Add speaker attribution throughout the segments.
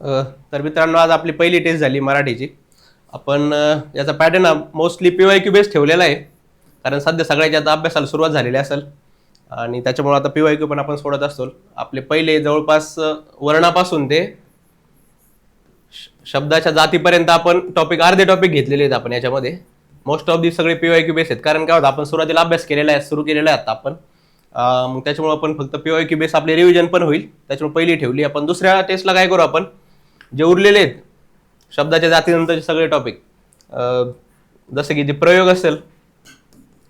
Speaker 1: तर मित्रांनो, आज आपली पहिली टेस्ट झाली मराठीची. आपण याचा पॅटर्न मोस्टली PYQ बेस ठेवलेला आहे, कारण सध्या सगळ्याच्या आता अभ्यासाला सुरुवात झालेली असेल आणि त्याच्यामुळे आता PYQ पण आपण सोडत असतो. आपले पहिले जवळपास वर्णापासून ते शब्दाच्या जातीपर्यंत आपण अर्धे टॉपिक घेतलेले आहेत आपण याच्यामध्ये. मोस्ट ऑफ दी सगळे PYQ बेस आहेत, कारण काय होतं आपण सुरुवातीला अभ्यास केलेला आहे, सुरू केलेला आहे आता आपण. मग त्याच्यामुळे आपण फक्त PYQ बेस आपले रिव्हिजन पण होईल, त्याच्यामुळे पहिली ठेवली आपण. दुसऱ्या टेस्टला काय करू आपण, जे उरलेले आहेत शब्दाच्या जातीनंतरचे सगळे टॉपिक, जसे की जे प्रयोग असेल,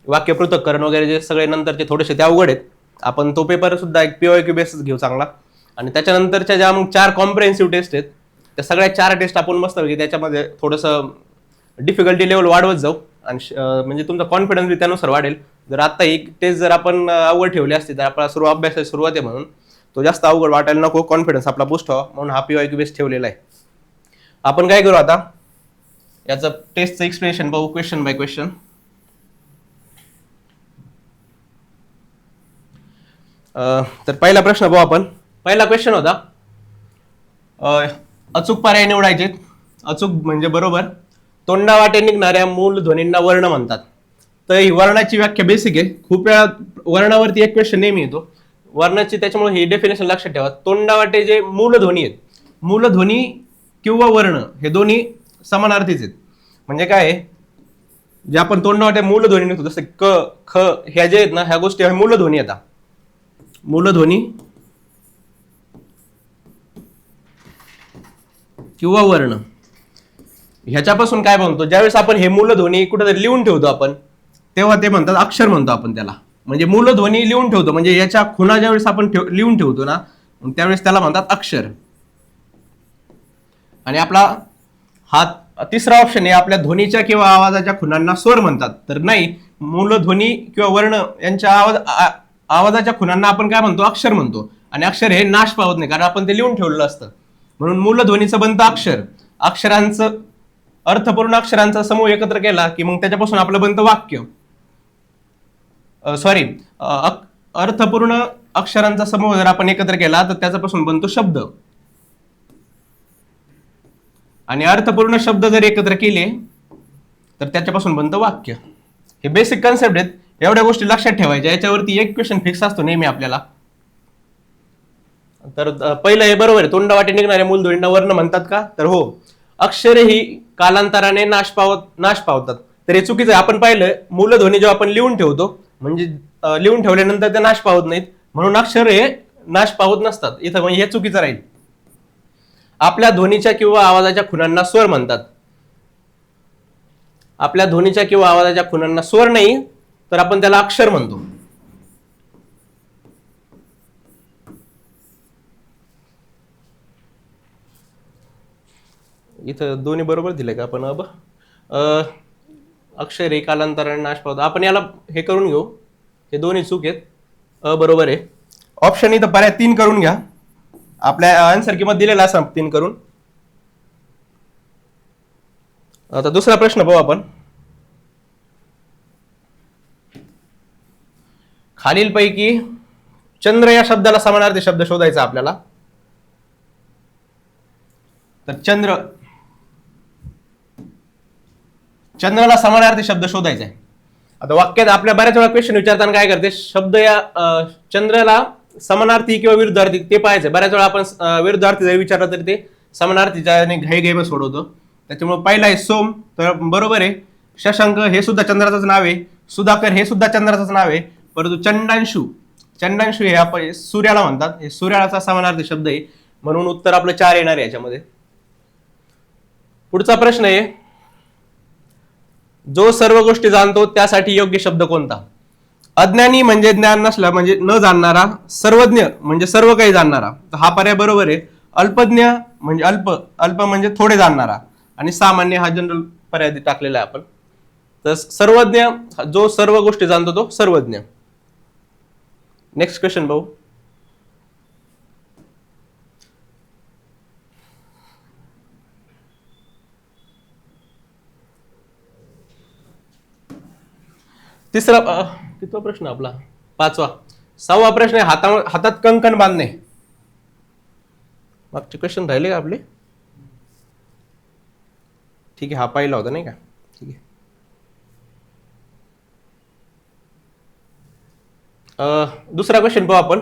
Speaker 1: वाक्य पृथक्करण वगैरे, जे सगळे नंतरचे थोडेसे ते अवघड आहेत, आपण तो पेपर सुद्धा एक PYQ बेसच घेऊ चांगला. आणि त्याच्यानंतरच्या ज्या मग 4 कॉम्प्रिहेन्सिव्ह टेस्ट आहेत, त्या सगळ्या 4 टेस्ट आपण मस्त की त्याच्यामध्ये थोडंसं डिफिकल्टी लेवल वाढवत जाऊ आणि म्हणजे तुमचा कॉन्फिडन्स त्यानुसार वाढेल. जर आता ही टेस्ट जर आपण अवघड ठेवली असती तर आपला अभ्यासाची सुरुवात आहे म्हणून तो जास्त अवघड वाटायला नको, कॉन्फिडन्स आपला बूस्ट व्हावा म्हणून हा PYQ बेस ठेवलेला आहे. आपण काय करू आता, याचं टेस्टचं एक्सप्लेनेशन पाहू क्वेश्चन बाय क्वेश्चन. तर पहिला प्रश्न पाहू आपण. पहिला क्वेश्चन होता, अचूक पर्याय निवडायचे. अचूक म्हणजे बरोबर. तोंडावाटे निघणाऱ्या मूल ध्वनींना वर्ण म्हणतात. तर ही वर्णाची व्याख्या बेसिक आहे, खूप वेळा वर्णावरती एक क्वेश्चन नेहमी येतो वर्णाची, त्याच्यामुळे ही डेफिनेशन लक्षात ठेवा. तोंडावाटे जे मूलध्वनी आहेत, मूलध्वनी किंवा वर्ण हे दोन्ही समानार्थीच आहेत. म्हणजे काय, जे आपण तोंडावाटे मूलध्वनी निघतो, जसं क, ख, ह्या जे आहेत ना, ह्या गोष्टी मूलध्वनी येतात. मूलध्वनी किंवा वर्ण ह्याच्यापासून काय म्हणतो, ज्यावेळेस आपण हे मूलध्वनी कुठेतरी लिहून ठेवतो आपण, तेव्हा ते म्हणतात अक्षर म्हणतो आपण त्याला. म्हणजे मूलध्वनी लिहून ठेवतो, म्हणजे याच्या खुणा ज्यावेळेस आपण लिहून ठेवतो ना, त्यावेळेस त्याला म्हणतात अक्षर. आणि आपला हा तिसरा ऑप्शन आहे, आपल्या ध्वनीच्या किंवा आवाजाच्या खुणांना स्वर म्हणतात. तर नाही, मूलध्वनी किंवा वर्ण यांच्या आवाजाच्या खुणांना आपण काय म्हणतो, अक्षर म्हणतो. आणि अक्षर हे नाश पावत नाही, कारण आपण ते लिहून ठेवलेलं असतं. म्हणून मूलध्वनीचं बनतं अक्षर. अक्षरांचं, अर्थपूर्ण अक्षरांचा समूह एकत्र केला की मग त्याच्यापासून आपलं बनतं वाक्य. अर्थपूर्ण अक्षरांचा समूह जर आपण एकत्र केला तर त्याच्यापासून बनतो शब्द. आणि अर्थपूर्ण शब्द जर एकत्र केले तर त्याच्यापासून बनतं वाक्य. हे बेसिक कन्सेप्ट आहेत, एवढ्या गोष्टी लक्षात ठेवायच्या. याच्यावरती एक क्वेश्चन फिक्स असतो नेहमी आपल्याला. तर पहिलं हे बरोबर आहे, तोंडावाटे निघणाऱ्या मूलध्वनींना वर्ण म्हणतात का, तर हो. अक्षरे ही कालांतराने नाश पावतात. तर हे चुकीचं आहे. आपण पाहिलं, मूलध्वनी जेव्हा आपण लिहून ठेवतो, म्हणजे लिहून ठेवल्यानंतर ते नाश पावत नाहीत, म्हणून अक्षर हे नाश पावत नसतात इथं, म्हणजे हे चुकीचं राहील. आपल्या ध्वनीच्या किंवा आवाजाच्या खुणांना स्वर म्हणतात. आपल्या ध्वनीच्या किंवा आवाजाच्या खुणांना स्वर नाही, तर आपण त्याला अक्षर म्हणतो. इथं दोन्ही बरोबर दिले का आपण, अक्षर हे कालांतराने नाश पावतात, आपण याला हे करून घेऊ, हे दोन्ही चूक आहेत, बरोबर आहे. ऑप्शन इथं पर्याय 3 करून घ्या, आपल्या आन्सर किंमत दिलेला असं 3 करून. आता दुसरा प्रश्न पाहू आपण. खालीलपैकी चंद्र या शब्दाला समानार्थी शब्द शोधायचा आपल्याला. तर चंद्राला समानार्थी शब्द शोधायचा आहे. आता वाक्यात आपल्या बऱ्याच वेळा क्वेश्चन विचारताना काय करते, शब्द या चंद्राला समानार्थी किंवा विरुद्धार्थी ते पाहायचं. बऱ्याच वेळा आपण विरुद्धार्थी जरी विचारलं तरी ते समानार्थीच्या घाई सोडवतो. त्याच्यामुळे पहिला आहे सोम, तर बरोबर आहे. शशांक हे सुद्धा चंद्राचंच नाव आहे. सुधाकर हे सुद्धा चंद्राचंच नाव आहे. परंतु चंडांशू हे आपण सूर्याला म्हणतात, हे सूर्याचा समानार्थी शब्द आहे, म्हणून उत्तर आपलं 4 येणार आहे याच्यामध्ये. पुढचा प्रश्न आहे, जो सर्व गोष्टी जाणतो त्यासाठी योग्य शब्द कोणता. अज्ञानी म्हणजे ज्ञान नसला, म्हणजे न जाणणारा. सर्वज्ञ म्हणजे सर्व काही जाणणारा, तर हा पर्याय बरोबर आहे. अल्पज्ञ म्हणजे अल्प म्हणजे थोडे जाणणारा. आणि सामान्य हा जनरल पर्याय टाकलेला आहे आपण. तर सर्वज्ञ, जो सर्व गोष्टी जाणतो तो सर्वज्ञ. नेक्स्ट क्वेश्चन भाऊ. तिसरा कितवा प्रश्न आपला, 5वा. 6वा प्रश्न आहे, हातात कंकण बांधणे. मागचे क्वेश्चन राहिले का आपले. ठीक आहे, हा पहिला होता नाही का. ठीक आहे. दुसरा क्वेश्चन पाहू आपण.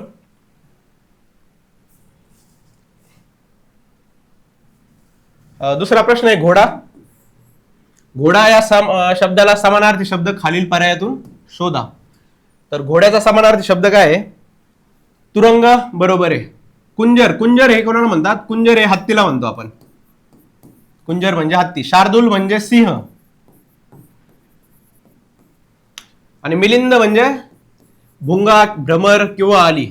Speaker 1: दुसरा प्रश्न आहे घोडा. घोडा या शब्दाला समानार्थी शब्द खालील पर्यायातून शोधा. तर घोड्याचा समानार्थी शब्द काय आहे? तुरंग बरोबर आहे. कुंजर, कुंजर हे कोणाला म्हणतात? कुंजर हे हत्तीला म्हणतो आपण. कुंजर म्हणजे हत्ती. शार्दूल म्हणजे सिंह. आणि मिलिंद म्हणजे भुंगा, भ्रमर किंवा आली.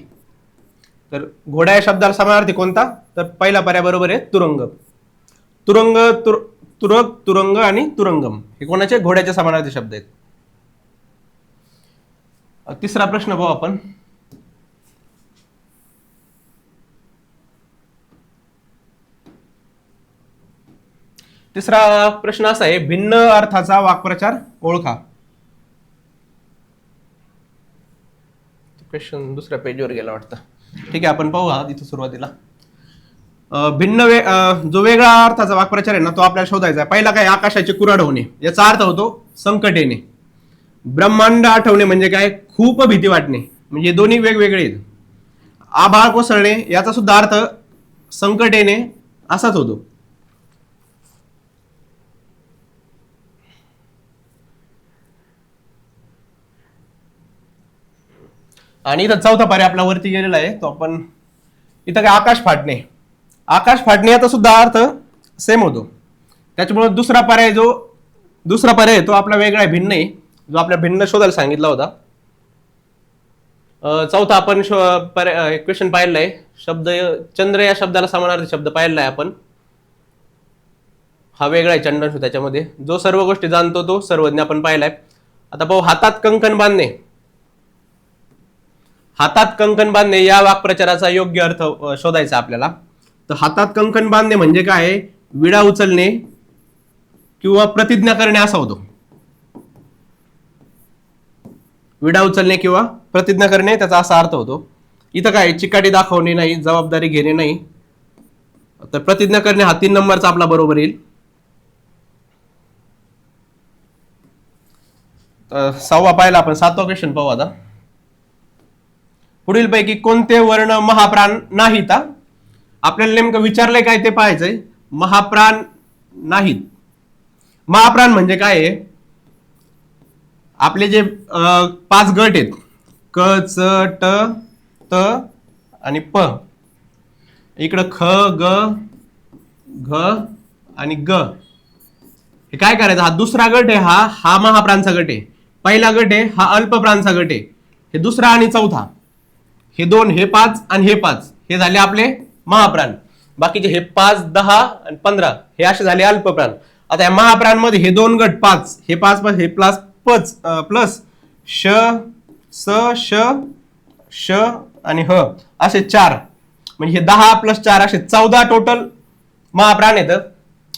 Speaker 1: तर घोडा या शब्दाला समानार्थी कोणता? तर पहिला पर्याय बरोबर आहे, तुरंग. तुरंग, तुरक, तुरंग आणि तुरंगम हे कोणाचे? घोड्याचे समानार्थी शब्द आहेत. तिसरा प्रश्न पाहू आपण. तिसरा प्रश्न असा आहे, भिन्न अर्थाचा वाक्प्रचार ओळखा. क्वेश्चन दुसऱ्या पेजवर गेला वाटतं. ठीक आहे, आपण पाहू इथं सुरुवातीला. जो वेगळा अर्थाचा वाक्प्रचार आहे ना, तो आपल्याला शोधायचा आहे. पहिला काय? आकाशाचे कुऱ्हाड होणे. याचा अर्थ होतो संकट येणे. ब्रह्मांड आठवणे म्हणजे काय? खूप भीती वाटणे. म्हणजे दोन्ही वेगवेगळे आहेत. आभाळ कोसळणे याचा सुद्धा अर्थ संकट येणे असाच होतो. आणि इथं चौथा पर्याय आपला वरती गेलेला आहे, तो आपण इथं काय? आकाश फाटणे. आकाश फाटणे याचा सुद्धा अर्थ सेम होतो. त्याच्यामुळे दुसरा पर्याय तो आपला वेगळा आहे, भिन्न आहे, जो आपल्या भिन्न शोधायला सांगितला होता. चौथा आपण क्वेश्चन पाहिलेला आहे. शब्द चंद्र या शब्दाला समानार्थी शब्द पाहिलेला आहे आपण. हा वेगळा आहे चंद्रांशू. त्याच्यामध्ये जो सर्व गोष्टी जाणतो तो सर्वज्ञ आपण पाहिलाय. आता पाहू, हातात कंकण बांधणे. हातात कंकण बांधणे या वाक्प्रचाराचा योग्य अर्थ शोधायचा आपल्याला. तर हातात कंकण बांधणे म्हणजे काय? विडा उचलणे किंवा प्रतिज्ञा करणे असा होतो. विडा उचलणे किंवा प्रतिज्ञा करणे त्याचा असा अर्थ होतो. इथं काय? चिकाटी दाखवणे नाही, जबाबदारी घेणे नाही. तर प्रतिज्ञा करणे हा 3 नंबरचा आपला बरोबर येईल. सहावा पाहिला आपण. 7वा क्वेश्चन पाहू आता. पुढील पैकी कोणते वर्ण महाप्राण नाहीत? आपल्याला नेमकं विचारलंय काय ते पाहायचंय. महाप्राण नाहीत. महाप्राण म्हणजे काय आहे? आपले जे 5 गट आहेत, क, च, ट, त आणि प. इकडं ख, ग, घ आणि ग. हे काय करायचं? हा दुसरा गट आहे, हा महाप्राणचा गट आहे. पहिला गट आहे हा अल्पप्राणचा गट आहे. हे दुसरा आणि चौथा, हे 2, हे 5 आणि हे 5 हे झाले आपले महाप्राण. बाकीचे हे 5, 10 आणि 15 हे असे झाले अल्पप्राण. आता या महाप्राणमध्ये हे 2 गट 5, हे 5 हे प्लस श, स, श, श आणि ह असे 4, म्हणजे हे 10 + 4 असे 14 टोटल महाप्राण आहेत.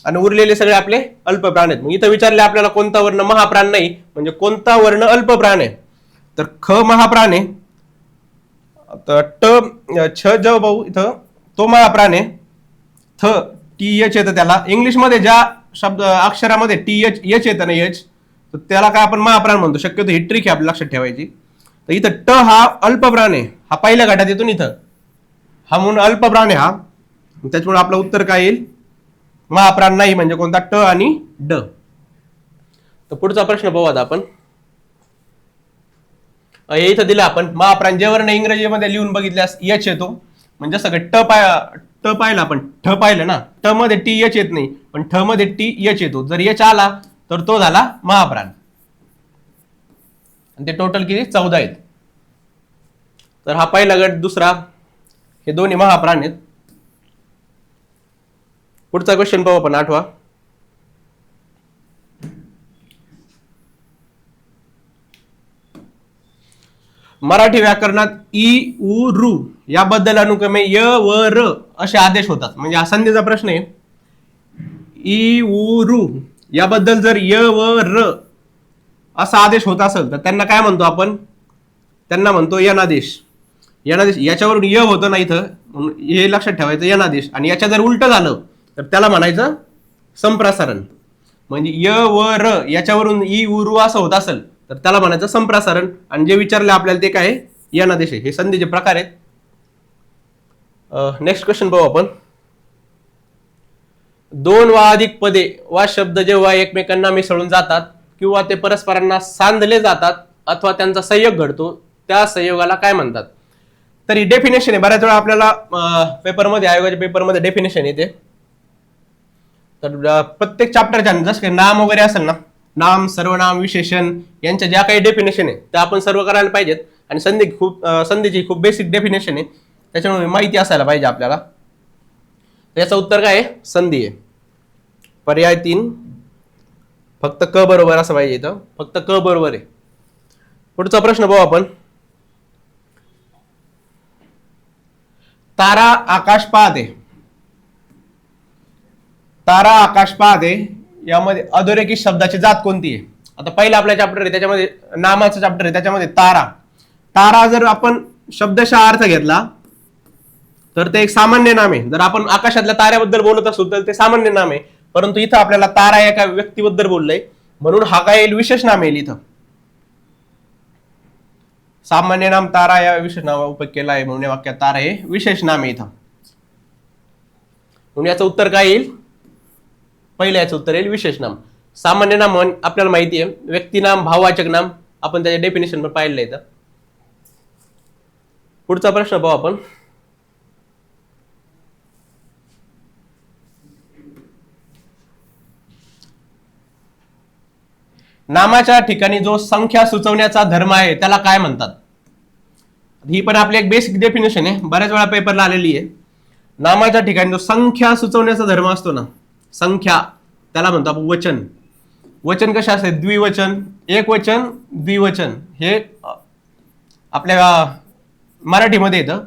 Speaker 1: आणि उरलेले सगळे आपले अल्पप्राण आहेत. मग इथं विचारले आपल्याला कोणता वर्ण महाप्राण नाही, म्हणजे कोणता वर्ण अल्पप्राण आहे. तर ख महाप्राण आहे. तर छ ज भाऊ इथं तो महाप्राण आहे. थ टी एच येतं त्याला. इंग्लिशमध्ये ज्या शब्द अक्षरामध्ये टी एच येतं ना, एच, तर त्याला काय आपण महाप्राण म्हणतो. शक्यतो ही ट्रिक आहे आपल्या लक्षात ठेवायची. तर इथं ट हा अल्पप्राण आहे. हा पहिल्या गटात येतो इथं, हा म्हणून अल्पप्राण आहे हा. त्याच्यामुळे आपलं उत्तर काय येईल? महाप्राण नाही म्हणजे कोणता? ट आणि ड. तर पुढचा प्रश्न पाहू आता आपण. हे इथं दिलं आपण महाप्राण जे वर्ण इंग्रजीमध्ये लिहून बघितल्यास एच येतो. म्हणजे सगळं ट पाहिलं आपण, ठ पाहिलं ना. ट मध्ये टी एच येत नाही, पण ठ मध्ये टी एच येतो. जर एच आला तर तो झाला महाप्राण. आणि ते टोटल किती? 14 आहेत. तर हा पहिला गट, दुसरा, हे दोन्ही महाप्राण आहेत. पुढचा क्वेश्चन पाहू आपण 8वा. मराठी व्याकरणात इ, उ, रू याबद्दल अनुक्रमे य व र असे आदेश होतात. म्हणजे हा संधीचा प्रश्न आहे. इ, उ, रू याबद्दल जर य व र असा आदेश होत असेल तर त्यांना काय म्हणतो आपण? त्यांना म्हणतो यनादेश. यनादेश याच्यावरून य होतं ना इथं, हे लक्षात ठेवायचं यनादेश. आणि याच्या जर उलट झालं तर त्याला म्हणायचं संप्रसारण. म्हणजे य व र याच्यावरून ई उ रू असं होत असेल तर त्याला म्हणायचं संप्रासारण. आणि जे विचारले आपल्याला ते काय आहे, यनादेश आहे. हे संधीचे प्रकार आहेत. नेक्स्ट क्वेश्चन पाहू आपण. दोन वा अधिक पदे वा शब्द जेव्हा एकमेकांना मिसळून जातात किंवा ते परस्परांना सांधले जातात अथवा त्यांचा संयोग घडतो त्या संयोगाला काय म्हणतात? तर ही डेफिनेशन आहे. बऱ्याच वेळा आपल्याला पेपरमध्ये, आयोगाच्या पेपरमध्ये डेफिनेशन येते. तर प्रत्येक चॅप्टरच्या जसं काही नाम वगैरे असेल ना, नाम, सर्वनाम, विशेषण यांच्या ज्या काही डेफिनेशन आहे त्या आपण सर्व करायला पाहिजेत. आणि संधीची खूप बेसिक डेफिनेशन आहे, त्याच्यामुळे माहिती असायला पाहिजे आपल्याला. याचं उत्तर काय आहे? संधी आहे. पर्याय 3 फक्त क बरोबर असं पाहिजे इथं, फक्त क बरोबर आहे. पुढचा प्रश्न पाहू आपण. तारा आकाश पाहते. तारा आकाश पाहते यामध्ये अधोरेखित शब्दाची जात कोणती आहे? आता पहिला आपला चॅप्टर आहे त्याच्यामध्ये नामाचं चॅप्टर आहे, त्याच्यामध्ये तारा. तारा जर आपण शब्दशः अर्थ घेतला तर ते एक सामान्य नाम आहे. जर आपण आकाशातल्या ताऱ्याबद्दल बोलत असू तर ते सामान्य नाम आहे. परंतु इथं आपल्याला तारा एका व्यक्तीबद्दल बोललंय, म्हणून हा काय येईल? विशेष नाम येईल. इथं सामान्य नाम तारा या विशेष नामा उपयोग केला आहे, म्हणून या वाक्यात तारा हे विशेष नाम आहे इथं. म्हणून याचं उत्तर काय येईल? पहिलं याचं उत्तर येईल विशेष नाम. सामान्य नाम आपल्याला माहिती आहे, व्यक्तिनाम, भाववाचक नाम, आपण त्याच्या डेफिनेशन वर पाहिलं इथं. पुढचा प्रश्न पाहू आपण. नामाच्या ठिकाणी जो संख्या सुचवण्याचा धर्म आहे त्याला काय म्हणतात? ही पण आपली एक बेसिक डेफिनेशन आहे, बऱ्याच वेळा पेपरला आलेली आहे. नामाच्या ठिकाणी जो संख्या सुचवण्याचा धर्म असतो ना, संख्या, त्याला म्हणतो आपण वचन. वचन कशा असते? द्विवचन, एकवचन, द्विवचन. हे आपल्या मराठीमध्ये येतं.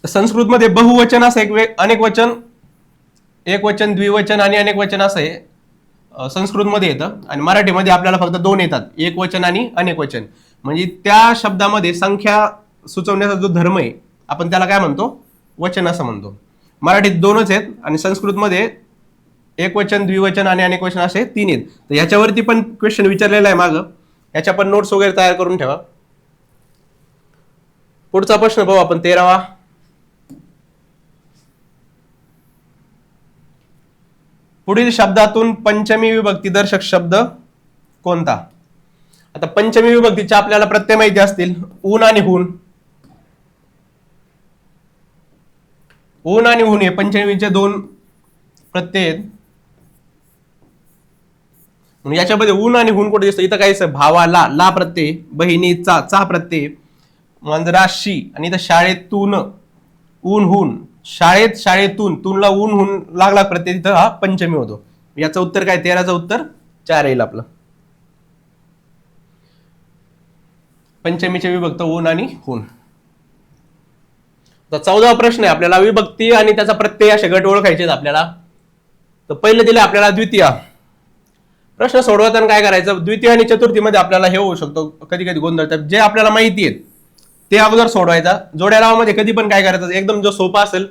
Speaker 1: संस्कृतमध्ये बहुवचन असं अनेक वचन, एकवचन, द्विवचन आणि अनेक वचन असं आहे संस्कृतमध्ये येतं. आणि मराठीमध्ये आपल्याला फक्त 2 येतात, एक वचन आणि अनेक वचन. म्हणजे त्या शब्दामध्ये संख्या सुचवण्याचा जो धर्म आहे आपण त्याला काय म्हणतो? वचन असं म्हणतो. मराठीत 2च आहेत आणि संस्कृतमध्ये एकवचन, द्विवचन आणि अनेक वचन असे 3 आहेत. तर याच्यावरती पण क्वेश्चन विचारलेला आहे मागं, याच्या पण नोट्स वगैरे तयार करून ठेवा. पुढचा प्रश्न पाहू आपण 13वा. पुढील शब्दातून पंचमी विभक्ती दर्शक शब्द कोणता? आता पंचमी विभक्तीचे आपल्याला प्रत्यय माहिती असतील, ऊन आणि हून. ऊन आणि हून हे पंचमीचे 2 प्रत्यय आहेत. याच्यामध्ये ऊन आणि हून कुठे दिसतं? इथं काय? भावाला ला प्रत्यय, बहिणीचा चा प्रत्यय, मंजराशी, आणि इथं शाळेतून ऊन हून, शाळेतून तूनला ऊन हून लागला प्रत्यय, तिथं हा पंचमी होतो. याचं उत्तर काय? 13चं उत्तर 4 येईल आपलं. पंचमीचे विभक्त ऊन आणि हून. तर 14वा प्रश्न आहे आपल्याला, विभक्ती आणि त्याचा प्रत्यय असे गट ओळखायचे आहेत आपल्याला. तर पहिले दिले आपल्याला द्वितीय. प्रश्न सोडवताना काय करायचं? द्वितीय आणि चतुर्थीमध्ये आपल्याला हे होऊ शकतो कधी कधी गोंधळ. जे आपल्याला माहिती आहे ते अगोदर सोडवायचा. जोड्या लावामध्ये कधी पण काय करायचं? एकदम जो सोपा असेल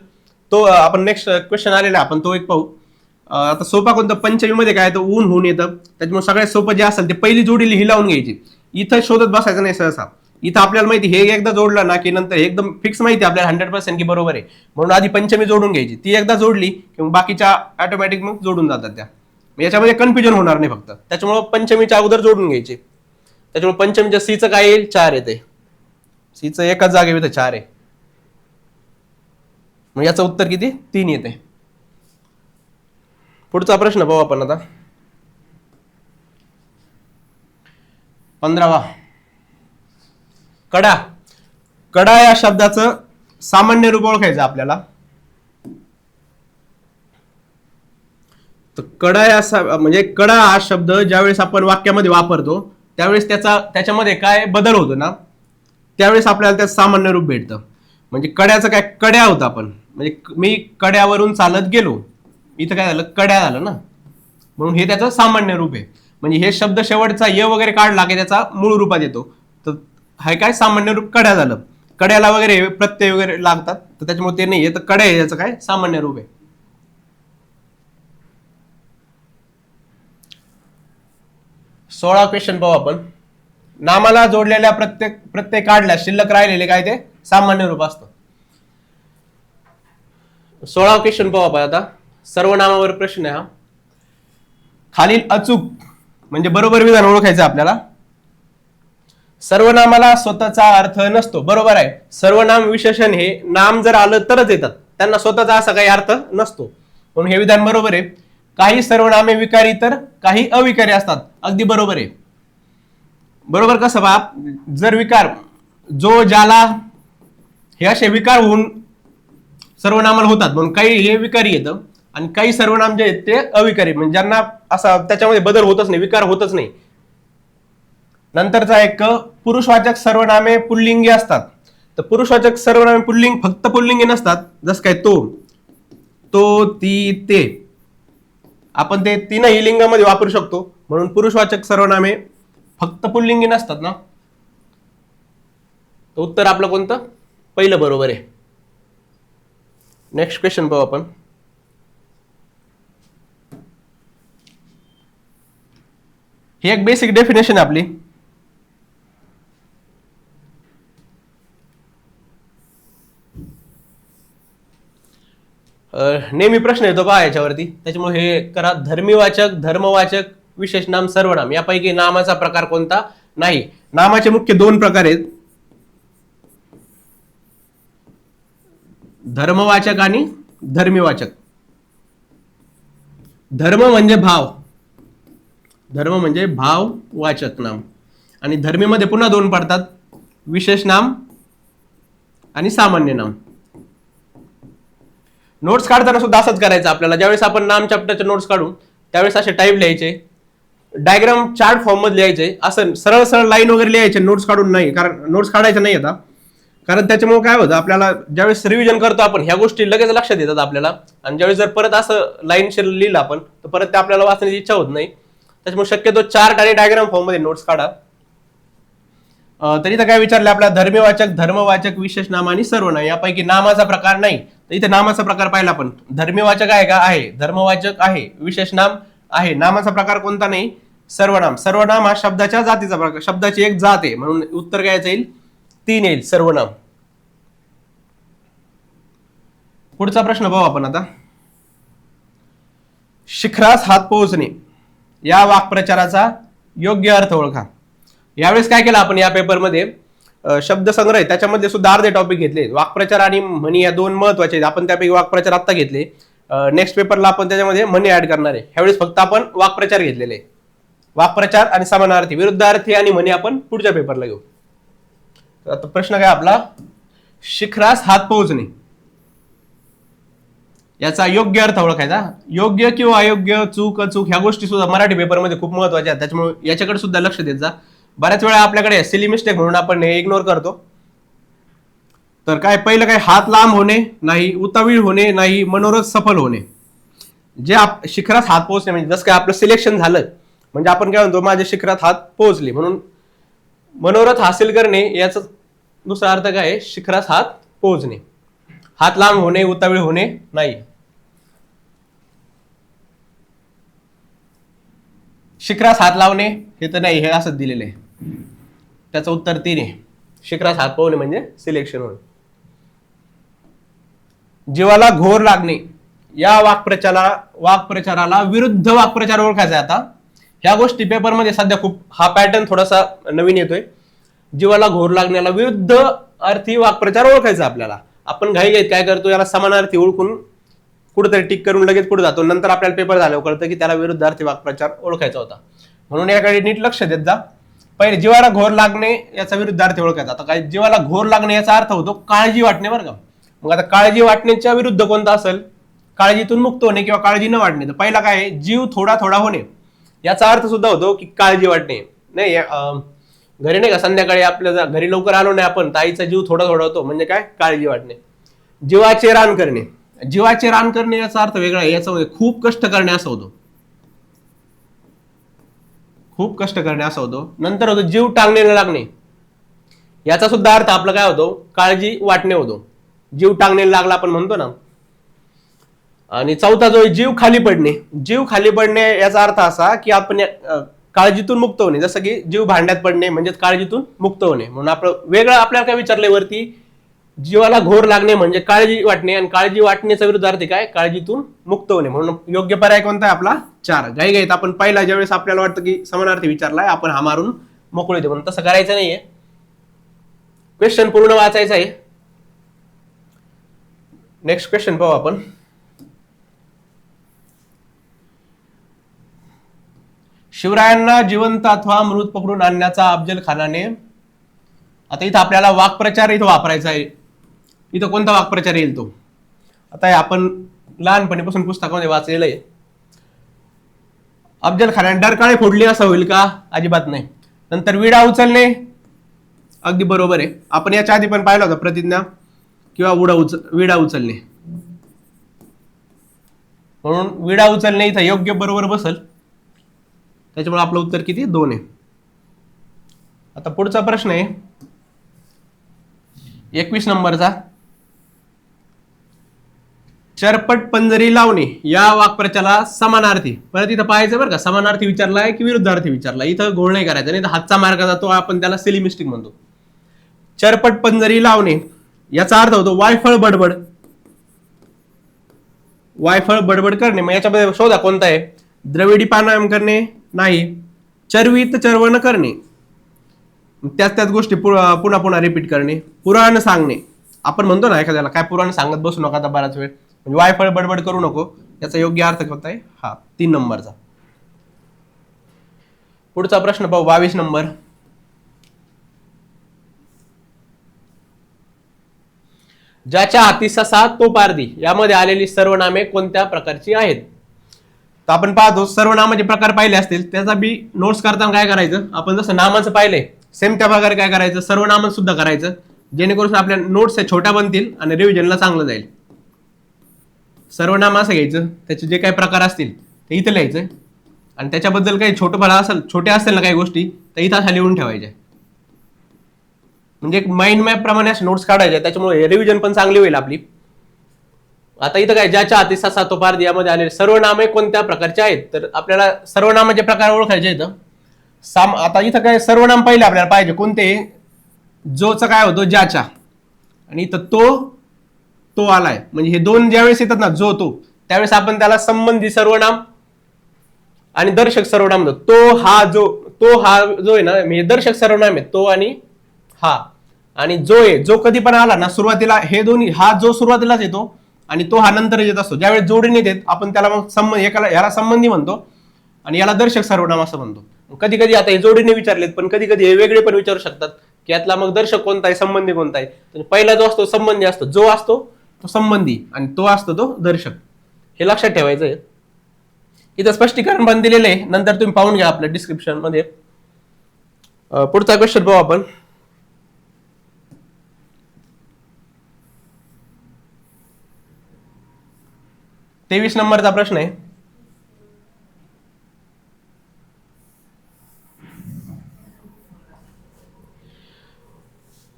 Speaker 1: तो आपण नेक्स्ट क्वेश्चन आलेला आपण तो एक पाहू. आता सोपा कोणता? पंचमीमध्ये काय येतं? ऊन हून येतं. त्याच्यामुळे सगळ्यात सोपं जे असेल ते पहिली जोडी ही लावून घ्यायची. इथं शोधत बसायचं नाही सहसा. इथं आपल्याला माहिती हे एकदा जोडलं ना की नंतर एकदम फिक्स माहिती आपल्याला 100% की बरोबर आहे, म्हणून आधी पंचमी जोडून घ्यायची. ती एकदा जोडली की बाकीच्या ऑटोमॅटिक मग जोडून जातात त्या. याच्यामध्ये कन्फ्युजन होणार नाही फक्त, त्याच्यामुळे पंचमीच्या अगोदर जोडून घ्यायची. त्याच्यामुळे पंचमीच्या सीचं काय येईल? 4 येते. सीचं एकाच जागेवर इथं 4 आहे. मग याचं उत्तर किती? 3 येते. पुढचा प्रश्न पाहू आपण आता 15वा. कडा. कडा या शब्दाचं सामान्य रूप ओळखायचं आपल्याला. तर कडा या म्हणजे कडा हा शब्द ज्यावेळेस आपण वाक्यामध्ये वापरतो त्यावेळेस त्याच्यामध्ये काय बदल होतो ना, त्यावेळेस आपल्याला त्याचं सामान्य रूप भेटतं. म्हणजे कड्याचं काय? कड्या होतं आपण, म्हणजे मी कड्यावरून चालत गेलो, इथं काय झालं? कड्या झालं ना, म्हणून हे त्याचं सामान्य रूप आहे. म्हणजे हे शब्द शेवटचा य वगैरे काढला की त्याचा मूळ रूपात येतो. तर हे काय? सामान्य रूप कड्या झालं. कड्याला वगैरे प्रत्यय वगैरे लागतात तर त्याच्यामुळे ते नाही. तर कड्या याचं काय? सामान्य रूप आहे. 16 क्वेश्चन पाहू आपण. नामाला जोडलेल्या प्रत्यय काढल्यास शिल्लक राहिलेले काय ते सामान्य रूप असतं. 16 क्वेश्चन पाहू आपण आता. सर्वनामावर प्रश्न आहे हा. खालील अचूक म्हणजे बरोबर विधान ओळखायचं आपल्याला. सर्वनामाला स्वतःचा अर्थ नसतो. बरोबर आहे. सर्वनाम विशेषण हे नाम जर आलं तरच येतात, त्यांना स्वतःचा असा काही अर्थ नसतो. म्हणून हे विधान बरोबर आहे. काही सर्वनामे विकारी तर काही अविकारी असतात. अगदी बरोबर आहे. बरोबर कसं बाप, जर विकार जो ज्याला हे असे विकार होऊन सर्वनामाला होतात, म्हणून काही हे विकारी येतं आणि काही सर्वनाम जे आहेत ते अविकारी, म्हणजे ज्यांना असा त्याच्यामध्ये बदल होतच नाही, विकार होतच नाही. नंतरचा एक पुरुषवाचक सर्वनामे पुल्लिंगी असतात. तर पुरुषवाचक सर्वनामे पुल्लिंग फक्त पुल्लिंगी नसतात. जसं काय तो ती ते, आपण ते तीनही लिंगामध्ये वापरू शकतो. म्हणून पुरुषवाचक सर्वनामे फक्त पुल्लिंगी नसतात ना. तर उत्तर आपलं कोणतं? पहिलं बरोबर आहे. नेक्स्ट क्वेश्चन पाहू आपण. ही एक बेसिक डेफिनेशन आपली. नेहमी प्रश्न येतो पहा याच्यावरती, त्याच्यामुळे हे करा. धर्मीवाचक, धर्मवाचक, विशेष नाम, सर्वनाम यापैकी नामाचा प्रकार कोणता नाही? नामाचे मुख्य दोन प्रकार आहेत, धर्मवाचक आणि धर्मीवाचक. धर्म म्हणजे भाव, धर्म म्हणजे भाववाचक नाम, आणि धर्मीमध्ये पुन्हा दोन पडतात, विशेष नाम आणि सामान्य नाम. नोट्स काढताना सुद्धा असंच करायचं आपल्याला. ज्यावेळेस आपण नाम चॅप्टरचे नोट्स काढू त्यावेळेस असे टाईप लिहायचे, डायग्राम चार्ट फॉर्म मध्ये लिहायचे. असं सरळ सरळ लाईन वगैरे लिहायचे, नोट्स काढून नाही, कारण नोट्स काढायचे नाही आता. कारण त्याच्यामुळे काय होतं, आपल्याला ज्यावेळेस रिव्हिजन करतो आपण ह्या गोष्टी लगेच लक्षात येतात आपल्याला. आणि ज्यावेळेस जर परत असं लाईनशीर लिहिलं आपण तर परत ते आपल्याला वाचण्याची इच्छा होत नाही. त्याच्यामुळे शक्यतो चार्ट आणि डायग्राम फॉर्म मध्ये नोट्स काढा. तर इथं काय विचारलं आपला, धर्मीवाचक, धर्मवाचक, विशेष नाम आणि सर्वनाम यापैकी नामाचा प्रकार नाही. तर इथे नामाचा प्रकार पाहिला आपण. धर्मीवाचक आहे का? आहे. धर्मवाचक आहे. विशेष नाम आहे. नामाचा प्रकार कोणता नाही? सर्वनाम. सर्वनाम हा शब्दाच्या जातीचा प्रकार, शब्दाची एक जात आहे, म्हणून उत्तर काय येईल? 3 येईल, सर्वनाम. पुढचा प्रश्न पाहू आपण आता. शिखरास हात पोहोचणे या वाक्प्रचाराचा योग्य अर्थ ओळखा. यावेळेस काय केलं आपण या पेपरमध्ये, शब्दसंग्रह त्याच्यामध्ये सुद्धा अर्धे टॉपिक घेतले. वाक्प्रचार आणि म्हणी या दोन महत्वाचे आहेत. आपण त्यापैकी वाक्प्रचार आता घेतले. नेक्स्ट पेपरला आपण त्याच्यामध्ये म्हणी ऍड करणार आहे. ह्यावेळेस फक्त आपण वाक्प्रचार घेतलेले. वाक्प्रचार आणि समानार्थी, विरुद्धार्थी आणि म्हणी आपण पुढच्या पेपरला घेऊ. आता प्रश्न काय आपला, शिखरास हात पोहोचणे याचा योग्य अर्थ ओळखायचा. योग्य किंवा अयोग्य, चूक अचूक ह्या गोष्टी सुद्धा मराठी पेपरमध्ये खूप महत्वाच्या आहेत, त्याच्यामुळे याच्याकडे सुद्धा लक्ष देत जा. बऱ्याच वेळा आपल्याकडे सिली मिस्टेक म्हणून आपण हे इग्नोर करतो. तर काय पहिलं काय, हात लांब होणे नाही, उतावीळ होणे नाही, मनोरथ सफल होणे. जे शिखरात हात पोहोचणे म्हणजे जसं काय आपलं सिलेक्शन झालं म्हणजे आपण काय म्हणतो, माझ्या शिखरात हात पोहोचले, म्हणून मनोरथ हासिल करणे याचा दुसरा अर्थ काय आहे, शिखरास हात पोहोचणे. हात लांब होणे, उतावीळ होणे नाही. शिखरास हात लावणे हे तर नाही, हे असंच दिलेलं आहे. त्याचं उत्तर 3 आहे. शिखरास हात पोहोचणे म्हणजे सिलेक्शन होणे. जीवाला घोर लागणे या वाक्प्रचाराला विरुद्ध वाक्प्रचार ओळखायचा. आता ह्या गोष्टी पेपरमध्ये सध्या खूप, हा पॅटर्न थोडासा नवीन येतोय. जीवाला घोर लागण्याला विरुद्ध अर्थी वाक्प्रचार ओळखायचा आपल्याला. आपण घाईघाईत काय करतो, याला समानार्थी ओळखून कुठेतरी टिक करून लगेच पुढे जातो. नंतर आपल्याला पेपर झाल्यावर कळतं की त्याला विरुद्धार्थी वाक्प्रचार ओळखायचा होता. म्हणून याकडे नीट लक्ष देत जा. पहिले जीवाला घोर लागणे याचा विरुद्धार्थी ओळखायचा. आता काय, जीवाला घोर लागणे याचा अर्थ होतो काळजी वाटणे, बरं का. मग आता काळजी वाटण्याच्या विरुद्ध कोणता असेल, काळजीतून मुक्त होणे किंवा काळजी न वाटणे. तर पहिला काय आहे, जीव थोडा थोडा होणे याचा अर्थ सुद्धा होतो की काळजी वाटणे. नाही घरी नाही का, संध्याकाळी आपल्या घरी लवकर आलो नाही आपण, ताईचा जीव थोडा थोडा होतो, म्हणजे काय, काळजी वाटणे. जीवाचे रान करणे, जीवाचे रान करणे याचा अर्थ वेगळा आहे. याचा खूप कष्ट करणे असा होतो, खूप कष्ट करणे असा होतो. नंतर होतो जीव टांगणे लागणे, याचा सुद्धा अर्थ आपला काय होतो, काळजी वाटणे होतो. जीव टांगणे लागला आपण म्हणतो ना. आणि चौथा जो जीव खाली पडणे, जीव खाली पडणे याचा अर्थ असा की आपण काळजीतून मुक्त होणे, जसं की जीव भांड्यात पडणे म्हणजेच काळजीतून मुक्त होणे. म्हणून आपलं वेगळं आपल्याला काय विचारलंय वरती, जीवाला घोर लागणे म्हणजे काळजी वाटणे, आणि काळजी वाटण्याचा विरुद्धार्थ काय, काळजीतून मुक्त होणे. म्हणून योग्य पर्याय कोणता आहे आपला 4. घाईघाईत आपण पहिला ज्यावेळेस आपल्याला वाटतं की समानार्थी विचारलाय आपण हा मारून मोकळे होते, म्हणून तसं करायचं नाहीये. क्वेश्चन पूर्ण वाचायचं आहे. नेक्स्ट क्वेश्चन पाहू आपण. शिवरायांना जिवंत अथवा मृत पकडून आणण्याचा अफजल खानाने, आता इथं आपल्याला वाक्प्रचार इथं वापरायचा आहे. इथं कोणता वाक्प्रचार येईल तो, आता आपण लहानपणीपासून पुस्तकामध्ये वाचलेलं आहे. अफजल खानाने डरकाळे फोडली असं होईल का, अजिबात नाही. नंतर विडा उचलणे, अगदी बरोबर आहे. आपण याच्या आधी पण पाहिलं होतं प्रतिज्ञा किंवा विडा उचलणे, म्हणून विडा उचलणे इथं योग्य बरोबर बसल. त्याच्यामुळे आपलं उत्तर किती, 2 आहे. आता पुढचा प्रश्न आहे 21 नंबरचा. चरपट पंजरी लावणे या वाक्प्रचाराला समानार्थी, परत इथं पाहायचं बरं का, समानार्थी विचारलाय की विरुद्धार्थी विचारलाय. इथं घोळ नाही करायचा, नाही तर हातचा मार्ग जातो, आपण त्याला सिली मिस्टेक म्हणतो. चरपट पंजरी लावणे याचा अर्थ होतो वायफळ बडबड, वायफळ बडबड करणे. मग याच्यामध्ये शोधा कोणता आहे. द्रविडी प्राणायाम करणे नाही, चरवीत चरवण करणे, त्याच गोष्टी पुन्हा पुन्हा रिपीट करणे, पुराण सांगणे. आपण म्हणतो ना एखाद्याला काय पुराण सांगत बसू नका आता बराच वेळ, म्हणजे वायफळ बडबड करू नको. याचा योग्य अर्थ कोणता आहे, हा 3 नंबरचा. पुढचा प्रश्न पाहू 22 नंबर. ज्याच्या हाती ससा तो पारधी यामध्ये आलेली सर्वनामे कोणत्या प्रकारची आहेत. तर आपण पाहतो सर्वनामाचे प्रकार पाहिले असतील, त्याचा बी नोट्स करताना काय करायचं, आपण जसं नामाचं पाहिलंय सेम त्या प्रकारे काय करायचं, सर्वनामन सुद्धा करायचं, जेणेकरून आपल्या नोट्स छोट्या बनतील आणि रिव्हिजनला चांगलं जाईल. सर्वनाम असं घ्यायचं, त्याचे जे काही प्रकार असतील ते इथं लिहायचं, आणि त्याच्याबद्दल काही छोटे असेल ना काही गोष्टी तर इथं अशा लिहून ठेवायच्या, म्हणजे एक माइंड मॅप प्रमाणे असे नोट्स काढायचे. त्याच्यामुळे रिव्हिजन पण चांगली होईल आपली. आता इथं काय, ज्याच्या हाती ससा तो पारधी यामध्ये आलेले सर्वनामे कोणत्या प्रकारचे आहेत, तर आपल्याला सर्वनामाचे प्रकार ओळखायचे इथं. आता इथं काय सर्वनाम पहिले आपल्याला पाहिजे कोणते, जोचं काय होतो ज्याच्या, आणि इथं तो आलाय, म्हणजे हे 2 ज्यावेळेस येतात ना जो तो, त्यावेळेस आपण त्याला संबंधी सर्वनाम आणि दर्शक सर्वनाम. तो हा जो आहे ना, म्हणजे दर्शक सर्वनाम आहे तो आणि हा, आणि जो आहे जो कधी पण आला ना सुरुवातीला, हे दोन्ही, हा जो सुरुवातीलाच येतो आणि तो हा नंतर येत असतो. ज्यावेळेस जोडीने येतात आपण त्याला मग याला संबंधी म्हणतो आणि याला दर्शक सर्वनाम असं म्हणतो. कधी कधी आता हे जोडीने विचारलेत, पण कधी कधी हे वेगळे पण विचारू शकतात की यातला मग दर्शक कोणता आहे, संबंधी कोणता आहे. पहिला जो असतो संबंधी असतो, जो असतो तो संबंधी आणि तो असतो तो दर्शक. हे लक्षात ठेवायचं आहे. इथं स्पष्टीकरण पण दिलेलं आहे, नंतर तुम्ही पाहून घ्या आपल्या डिस्क्रिप्शन मध्ये. पुढचा क्वेश्चन पाहू आपण. तेवीस नंबरचा प्रश्न आहे.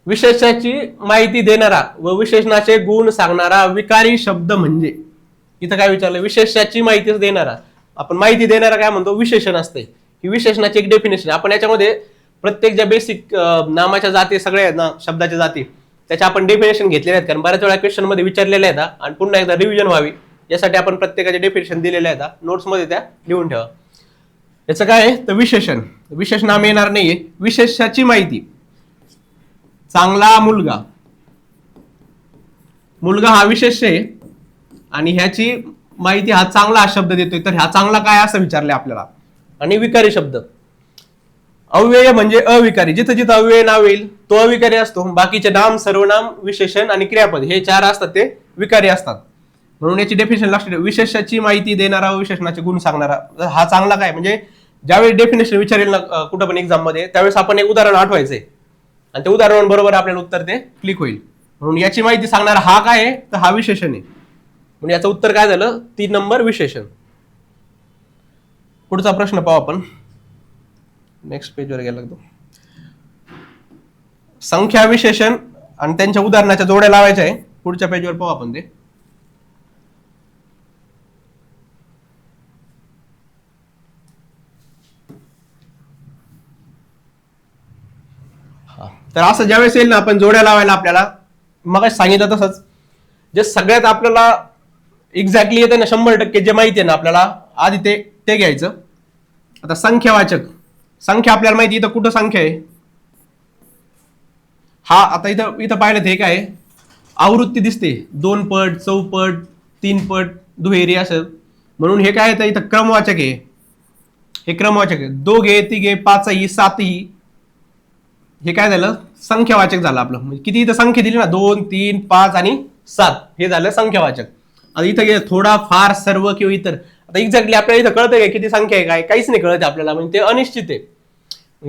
Speaker 1: विशेषणाची माहिती देणारा व विशेषणाचे गुण सांगणारा विकारी शब्द म्हणजे. इथं काय विचारलं, विशेषणाची माहिती देणारा. आपण माहिती देणारा काय म्हणतो, विशेषण असते. ही विशेषणाची एक डेफिनेशन. आपण याच्यामध्ये प्रत्येक ज्या बेसिक नामाच्या जाती सगळ्या आहेत ना, शब्दाच्या जाती, त्याच्या आपण डेफिनेशन घेतलेल्या आहेत, कारण बऱ्याच वेळा क्वेश्चन मध्ये विचारलेल्या आहेत आणि पुन्हा एकदा रिव्हिजन व्हावी यासाठी आपण प्रत्येकाचे डेफिनेशन दिलेले आहेत, नोट्स मध्ये त्या लिहून ठेवा. याचं काय आहे तर विशेषण, विशेष नाम येणार नाहीये. विशेषाची माहिती, चांगला मुलगा, मुलगा हा विशेष आहे आणि ह्याची माहिती हा चांगला हा शब्द देतोय, तर हा चांगला काय असं विचारलंय आपल्याला. आणि विकारी शब्द, अव्यय म्हणजे अविकारी, जिथं जिथं अव्यय नाव येईल तो अविकारी असतो. बाकीचे नाम, सर्वनाम, विशेषण आणि क्रियापद हे 4 असतात ते विकारी असतात. म्हणून याची डेफिनेशन लक्षात ठेवा. विशेषाची माहिती देणारा, विशेषणाचे गुण सांगणारा. हा चांगला काय, म्हणजे ज्यावेळी डेफिनेशन विचारेल ना कुठं पण एक्झाम मध्ये, त्यावेळेस आपण एक उदाहरण आठवायचंय आणि त्या उदाहरणाबरोबर आपल्याला उत्तर ते क्लिक होईल. म्हणून याची माहिती सांगणारा हा काय आहे तर हा विशेषण आहे. म्हणजे याचं उत्तर काय झालं, 3 नंबर विशेषण. पुढचा प्रश्न पाहू आपण. नेक्स्ट पेजवर गेला तो. संख्या विशेषण आणि त्यांच्या उदाहरणाच्या जोड्या लावायच्या आहे. पुढच्या पेजवर पाहू आपण ते. तर असं ज्यावेळेस येईल ना आपण जोड्या लावायला आपल्याला मग सांगितलं तसंच जे सगळ्यात आपल्याला एक्झॅक्टली येते ना 100% जे माहिती आहे ना आपल्याला आधी ते घ्यायचं. आता संख्यावाचक संख्या आपल्याला माहिती इथं कुठं संख्या आहे हा आता इथं पाहिलं हे काय आवृत्ती दिसते 2 पट 4 पट 3 पट दुहेरी असं म्हणून हे काय येतं इथं क्रमवाचक आहे. हे क्रमवाचक आहे 2 3 5 7 हे काय झालं संख्यावाचक झालं आपलं. म्हणजे किती इथं संख्या दिली ना 2 3 5 आणि 7 हे झालं संख्यावाचक. आता इथं घे थोडा फार सर्व किंवा इतर आता एक्झॅक्टली आपल्याला इथं कळतं काय किती संख्या आहे काय काहीच नाही कळत आपल्याला म्हणजे ते अनिश्चित आहे.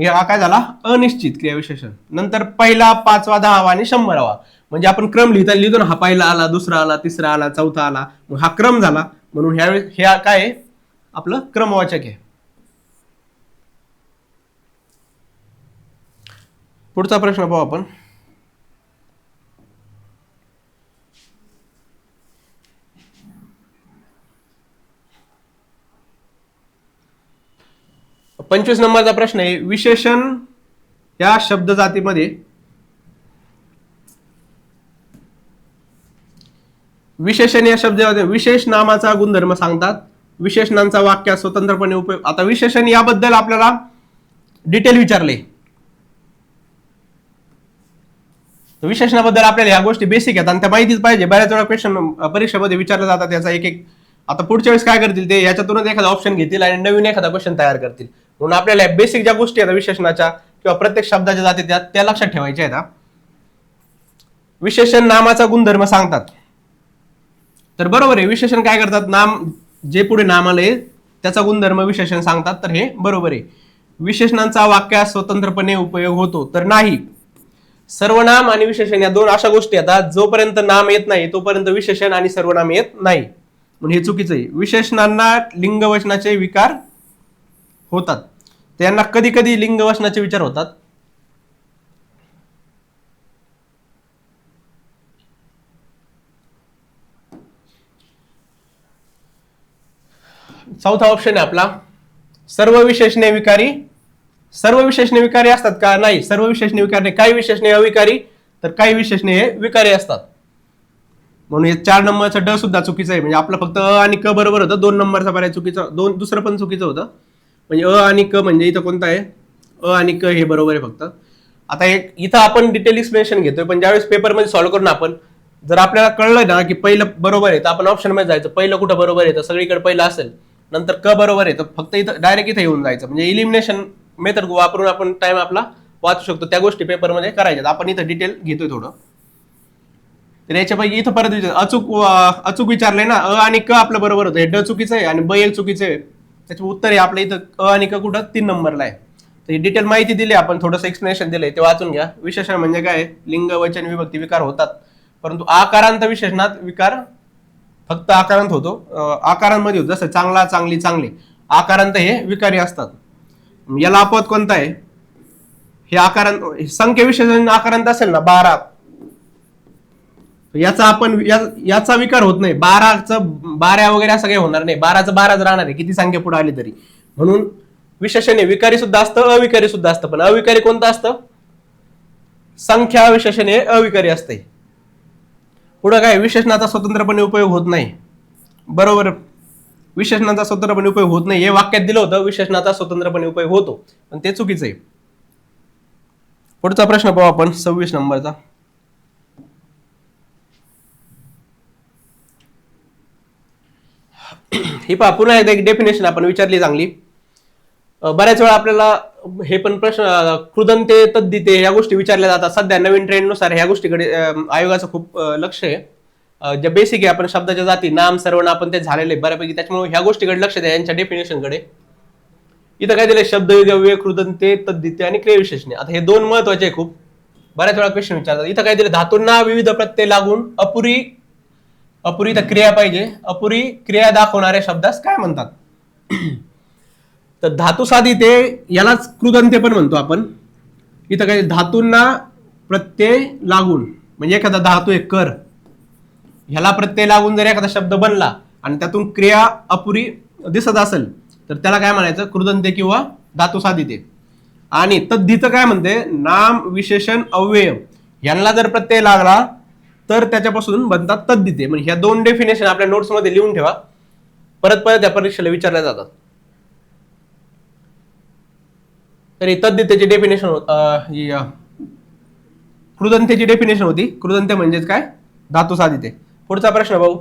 Speaker 1: हा काय झाला अनिश्चित क्रियाविशेषण. नंतर पहिला 5वा 10वा आणि 100वा म्हणजे आपण क्रम लिहितो ना हा पहिला आला दुसरा आला तिसरा आला चौथा आला मग हा क्रम झाला म्हणून ह्यावेळेस हे काय आहे आपलं क्रमवाचक आहे. पुढचा प्रश्न पाहू आपण. पंचवीस नंबरचा प्रश्न आहे विशेषण या शब्द जातीमध्ये विशेषण या शब्द विशेष नामाचा गुणधर्म सांगतात. विशेषणांचा वाक्यात स्वतंत्रपणे उपयोग. आता विशेषण याबद्दल आपल्याला डिटेल विचारले. विशेषणाबद्दल आपल्याला ह्या गोष्टी बेसिक आहेत आणि त्या माहितीच पाहिजे. बऱ्याच वेळा क्वेश्चन परीक्षेमध्ये विचारले जातात त्याचा एक एक. आता पुढच्या वेळेस काय करतील ते याच्यातूनच एखादा ऑप्शन घेतील आणि नवीन एखादा क्वेश्चन तयार करतील. म्हणून आपल्याला बेसिक ज्या गोष्टी आहेत विशेषणाच्या किंवा प्रत्येक शब्दाच्या जाती त्या लक्षात ठेवायच्या आहेत. विशेषण नामाचा गुणधर्म सांगतात. तर बरोबर आहे विशेषण काय करतात नाम जे पुढे नाम आले त्याचा गुणधर्म विशेषण सांगतात. तर हे बरोबर आहे. विशेषणांचा वाक्यात स्वतंत्रपणे उपयोग होतो तर नाही. सर्वनाम आणि विशेषण या दोन अशा गोष्टी आहेत जोपर्यंत नाम येत नाही तोपर्यंत विशेषण आणि सर्वनाम येत नाही म्हणून हे चुकीचं आहे. विशेषणांना लिंगवचनाचे विकार होतात. त्यांना कधी कधी लिंगवचनाचे विचार होतात. चौथा ऑप्शन आहे आपला सर्व विशेषणे विकारी. सर्व विशेषणे विकारी असतात का नाही. सर्व विशेषणे विकारी नाही. काही विशेषणे अविकारी तर काही विशेषणे हे विकारी असतात. म्हणून हे 4 नंबरचं ड सुद्धा चुकीचं आहे. म्हणजे आपलं फक्त अ आणि क बरोबर होतं. 2 नंबरचा पर्याय चुकीचं दुसरं पण चुकीचं होतं. म्हणजे अ आणि क म्हणजे इथं कोणतं आहे अ आणि क हे बरोबर आहे फक्त. आता एक इथं आपण डिटेल एक्सप्लेनेशन घेतोय पण ज्यावेळेस पेपरमध्ये सॉल्व्ह करून आपण जर आपल्याला कळलं ना की पहिलं बरोबर आहे तर आपण ऑप्शन मध्ये जायचं. पहिलं कुठं बरोबर आहे तर सगळीकडे पहिलं असेल नंतर क बरोबर आहे तर फक्त इथं डायरेक्ट इथं येऊन जायचं. म्हणजे इलिमिनेशन मेथड वापरून आपण टाइम आपला वाचू शकतो. त्या गोष्टी पेपरमध्ये करायच्यात. आपण इथं डिटेल घेतोय थोडं. तर याच्यापैकी इथं परत अचूक विचारलंय ना अ आणि क आपलं बरोबर होतं. हे ड चुकीचं आहे आणि ब एक चुकीचं आहे. त्याचं उत्तर आहे आपलं इथं अ आणि क कुठं 3 नंबरला आहे. तर ही डिटेल माहिती दिली आपण थोडंसं एक्सप्लेनेशन दिलंय ते वाचून घ्या. विशेषण म्हणजे काय लिंग वचन विभक्ती विकार होतात परंतु आकारांत विशेषणात विकार फक्त आकारांत होतो. आकारांमध्ये होतो जसं चांगला चांगली चांगले आकारांत हे विकारी असतात. याला अपवाद कोणता आहे हे आकारांत संख्या विशेषण आकारांत असेल ना 12 याचा आपण याचा विकार होत नाही. 12 वगैरे असं काही होणार नाही. 12चं 12च राहणार आहे किती संख्या पुढे आली तरी. म्हणून विशेषण विकारी सुद्धा असतं अविकारी सुद्धा असतं. पण अविकारी कोणतं असतं संख्या विशेषण हे अविकारी असते. पुढे काय विशेषणाचा स्वतंत्रपणे उपयोग होत नाही. बरोबर विशेषणाचा स्वतंत्रपणे उपयोग होत नाही हे वाक्यात दिलं होतं. विशेषणाचा स्वतंत्रपणे उपयोग होतो पण ते चुकीचं आहे. पुढचा प्रश्न पाहू आपण 26 नंबरचा. ही पहा पुन्हा एकदा एक डेफिनेशन आपण विचारली चांगली. बऱ्याच वेळा आपल्याला हे पण प्रश्न कृदंते तद्दिते या गोष्टी विचारल्या जातात. सध्या नवीन ट्रेंडनुसार ह्या गोष्टीकडे आयोगाचं खूप लक्ष आहे. जे बेसिक आहे आपण शब्दाच्या जाती नाम सर्वनाम आपण ते झालेले बऱ्यापैकी त्याच्यामुळे ह्या गोष्टीकडे लक्ष द्या यांच्या डेफिनेशनकडे. इथं काय दिलंय शब्द विगव्य कृदंते तद्दिते आणि क्रियाविशेषणे. आता हे 2 महत्वाचे आहे खूप. बऱ्याच वेळा क्वेश्चन विचारतात. इथं काय दिलं धातूंना विविध प्रत्यय लागून अपुरी तर क्रिया पाहिजे. अपुरी क्रिया दाखवणाऱ्या शब्दास काय म्हणतात तर धातू साधिते यालाच कृदंते पण म्हणतो आपण. इथं काय धातूंना प्रत्यय लागून म्हणजे एखादा धातू एक कर ह्याला प्रत्यय लागून जर एखादा शब्द बनला आणि त्यातून क्रिया अपुरी दिसत असेल तर त्याला काय म्हणायचं कृदंते किंवा धातू साधिते. आणि तद्धितं काय म्हणते, नाम विशेषण अव्यय यांना जर प्रत्यय लागला तर त्याच्यापासून बनतात तद्धिते. म्हणजे ह्या दोन डेफिनेशन आपल्या नोट्स मध्ये लिहून ठेवा, परत परत या परीक्षेला विचारल्या जातात. तरी तद्धितेची डेफिनेशन कृदंतेची डेफिनेशन होती. कृदंते म्हणजेच काय, धातू साधिते. पुढचा प्रश्न भाऊ.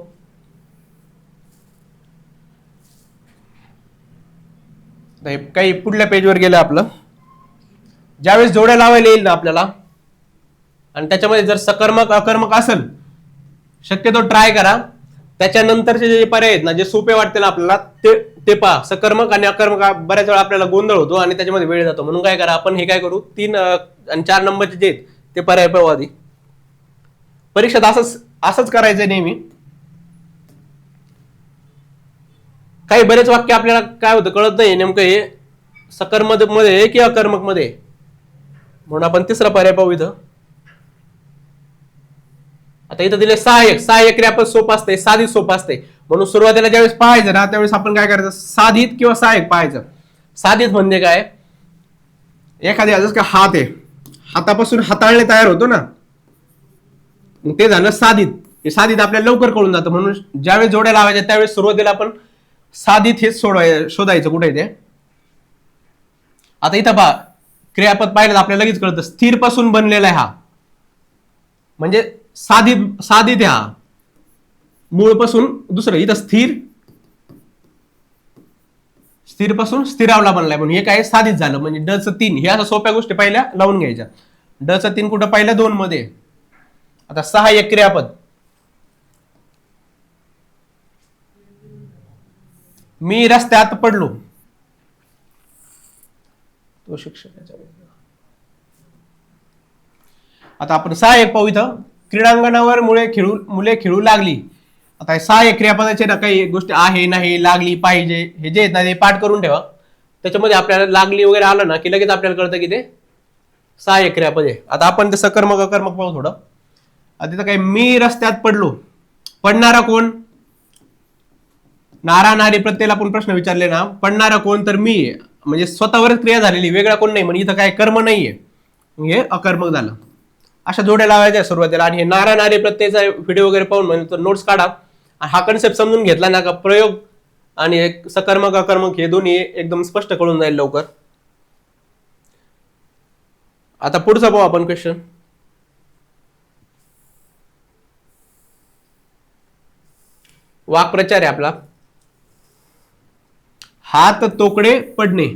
Speaker 1: काही पुढल्या पेजवर गेलं आपलं. ज्यावेळेस जोड्या लावायला येईल ना आपल्याला आणि त्याच्यामध्ये जर सकर्मक अकर्मक असेल, शक्यतो ट्राय करा. त्याच्यानंतरचे जे पर्याय आहेत ना, जे सोपे वाटतील आपल्याला ते पहा. सकर्मक आणि अकर्मक बऱ्याच वेळा आपल्याला गोंधळ होतो आणि त्याच्यामध्ये वेळ जातो. म्हणून काय करा, आपण हे काय करू, 3 आणि 4 नंबरचे जे आहेत ते पर्याय पाहू आधी. परीक्षेत असंच करायचंय नेहमी. काही बरेच वाक्य आपल्याला काय होतं कळत नाही नेमकं हे सकर्मक मध्ये की अकर्मक मध्ये, म्हणून आपण तिसरा पर्याय पाहू इथं. आता इथं दिले सहाय्यक. सहाय्यक क्रियापद सोपं असते, साधित सोपं असते. म्हणून सुरुवातीला ज्यावेळेस पाहायचं ना त्यावेळेस आपण काय करायचं, साधित किंवा सहाय्यक पाहायचं. साधित म्हणजे काय, एखाद्या जसं काय हात आहे, हातापासून हाताळणे तयार होतो ना, ते झालं साधित. हे साधित आपल्याला लवकर कळून जातं. म्हणून ज्यावेळेस जोड्या लावायच्या त्यावेळेस सुरुवातीला आपण साधित हेच शोधायचं कुठे ते. आता इथं पहा, क्रियापद पाहिलं तर आपल्याला लगेच कळतं, स्थिर पासून बनलेला आहे हा, म्हणजे साधित हा. मूळ पासून दुसरं, इथं स्थिर पासून स्थिरावला बनलाय, म्हणून हे काय साधित झालं. म्हणजे ड चं 3 हे असं सोप्या गोष्टी पहिल्या लावून घ्यायच्या. ड चं 3 कुठं पाहिलं, 2 मध्ये. आता सहाय्यक क्रियापद, मी रस्त्यात पडलो. तो शिक्षकाचा. आता आपण सहाय्यक पाहू. इथं क्रीडांगणावर मुले खेळू लागली. आता सहाय्यक क्रियापदाचे ना काही गोष्टी आहे, नाही, लागली, पाहिजे, हे जे आहेत ना ते पाठ करून ठेवा. त्याच्यामध्ये आपल्याला लागली वगैरे आलं ना की लगेच आपल्याला कळतं की ते सहाय्यक क्रियापद आहे. आता आपण ते सकर्मक अकर्मक पाहू थोडं. आता तिथं काय, मी रस्त्यात पडलो. पडणारा कोण, नारा नारी प्रत्येला आपण प्रश्न विचारले ना, पडणारा कोण तर मी, म्हणजे स्वतःवरच क्रिया झालेली, वेगळा कोण नाही. म्हणजे इथं काय कर्म नाहीये, हे अकर्मक झालं. अशा जोड्या लावायच्या सुरुवातीला. आणि हे नारा नारी प्रत्येचा व्हिडिओ वगैरे पाहून म्हणजे नोट्स काढा. हा कन्सेप्ट समजून घेतला ना का प्रयोग आणि सकर्मक अकर्मक हे दोन्ही एकदम स्पष्ट कळून जाईल लवकर. आता पुढचा पाहू आपण क्वेश्चन. वाक्प्रचार आहे आपला. हात तोकडे पडणे.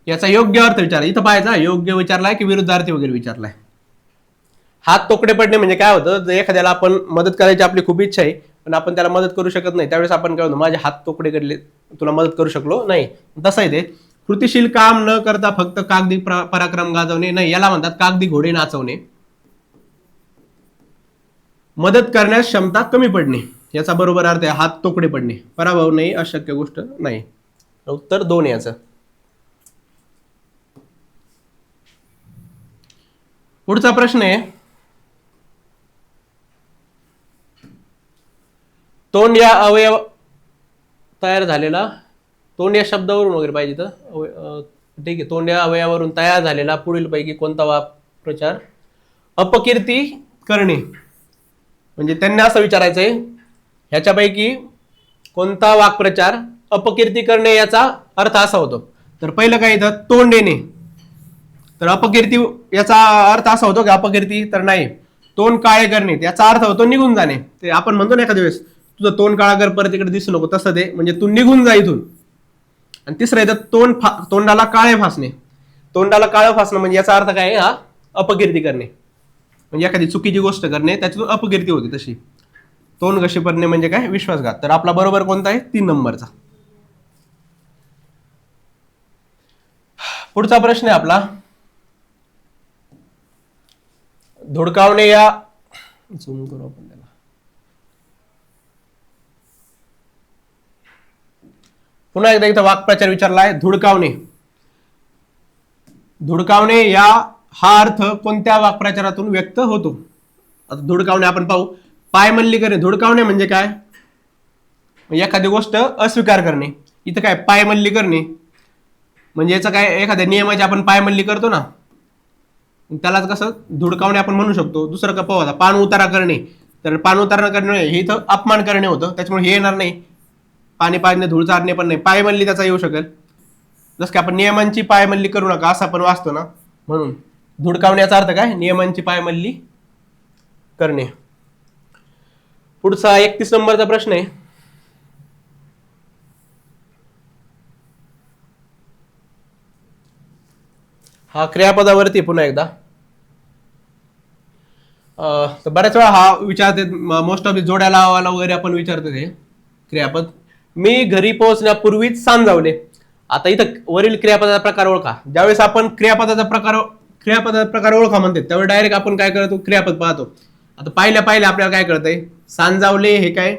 Speaker 1: याचा योग्य अर्थ विचारला. इथं पाहायचा योग्य विचारलाय की विरुद्धार्थी वगैरे विचारलाय. हात तोकडे पडणे म्हणजे काय होतं, जर एखाद्याला आपण मदत करायची आपली खूप इच्छा आहे पण आपण त्याला मदत करू शकत नाही, त्यावेळेस आपण काय होतं, माझे हात तोकडे करले, तुला मदत करू शकलो नाही. तसं आहे ते. कृतिशील काम न करता फक्त कागदी पराक्रम गाजवणे नाही, याला म्हणतात कागदी घोडे नाचवणे. मदत करण्यास क्षमता कमी पडणे, याचा बरोबर अर्थ आहे हात तोकडे पडणे. पराभव नाही, अशक्य गोष्ट नाही. उत्तर 2 याचं. पुढचा प्रश्न आहे, तोंड या अवयव तयार झालेला, तोंड या शब्दावरून वगैरे पाहिजे तर ठीक आहे. तोंड या अवयवावरून तयार झालेला पुढील पैकी कोणता वाक्प्रचार अपकीर्ती करणे. म्हणजे त्यांना असं विचारायचंय, ह्याच्यापैकी कोणता वाक्प्रचार अपकीर्ती करणे याचा अर्थ असा होतो. तर पहिलं काय येतं, तोंड येणे. तर अपकीर्ती याचा अर्थ असा होतो की अपकीर्ती तर नाही. तोंड काळे करणे याचा अर्थ होतो निघून जाणे. ते आपण म्हणतो ना एखाद्या वेळेस, तुझं तोंड काळा कर, परत इकडे दिसू नको, तसं ते म्हणजे तू निघून जा इथून. आणि तिसरं येतं तोंडाला काळे फासणे. तोंडाला काळं फासणं म्हणजे याचा अर्थ काय, हा अपकीर्ती करणे. म्हणजे एखादी चुकीची गोष्ट करणे, त्याच्यातून अपकीर्ती होते तशी. तोंड कशी पडणे म्हणजे काय, विश्वासघात. तर आपला बरोबर कोणता आहे, 3 नंबरचा. पुढचा प्रश्न आहे आपला, धुडकावणे या, झूम करू आपण त्याला. पुन्हा एकदा इथं वाक्प्रचार विचारला आहे, धुडकावणे. धुडकावणे या हा अर्थ कोणत्या वाक्प्रचारातून व्यक्त होतो. आता धुडकावणे आपण पाहू. पायमल्ली करणे, धुडकावणे म्हणजे काय, एखादी गोष्ट अस्वीकार करणे. इथं काय पायमल्ली करणे, म्हणजे याचं काय एखाद्या नियमाची आपण पायमल्ली करतो ना, त्यालाच कसं धुडकावणे आपण म्हणू शकतो. दुसरं का पाहू, पान उतारा करणे, तर पान उतारा करणे हे इथं अपमान करणे होतं, त्याच्यामुळे हे येणार नाही. पाणी पाजणे, धूळ चारणे पण नाही. पायमल्ली त्याचा येऊ शकेल. जसं की आपण नियमांची पायमल्ली करू नका असं आपण वाचतो ना, म्हणून धुडकावण्याचा अर्थ काय, नियमांची पायमल्ली करणे. पुढचा 31 नंबरचा प्रश्न आहे. हा क्रियापदावरती पुन्हा एकदा. तर बऱ्याच वेळा हा विचारते, मोस्ट ऑफ जोड्या लावायला वगैरे आपण विचारतो ते क्रियापद. मी घरी पोहोचण्यापूर्वीच सांजावले. आता इथं वरील क्रियापदाचा प्रकार ओळखा. ज्यावेळेस आपण क्रियापदाचा प्रकार ओळखा म्हणते, त्यावेळी डायरेक्ट आपण काय करतो, क्रियापद पाहतो. आता पाहिल्या आपल्याला काय कळतंय, सांजावले हे काय,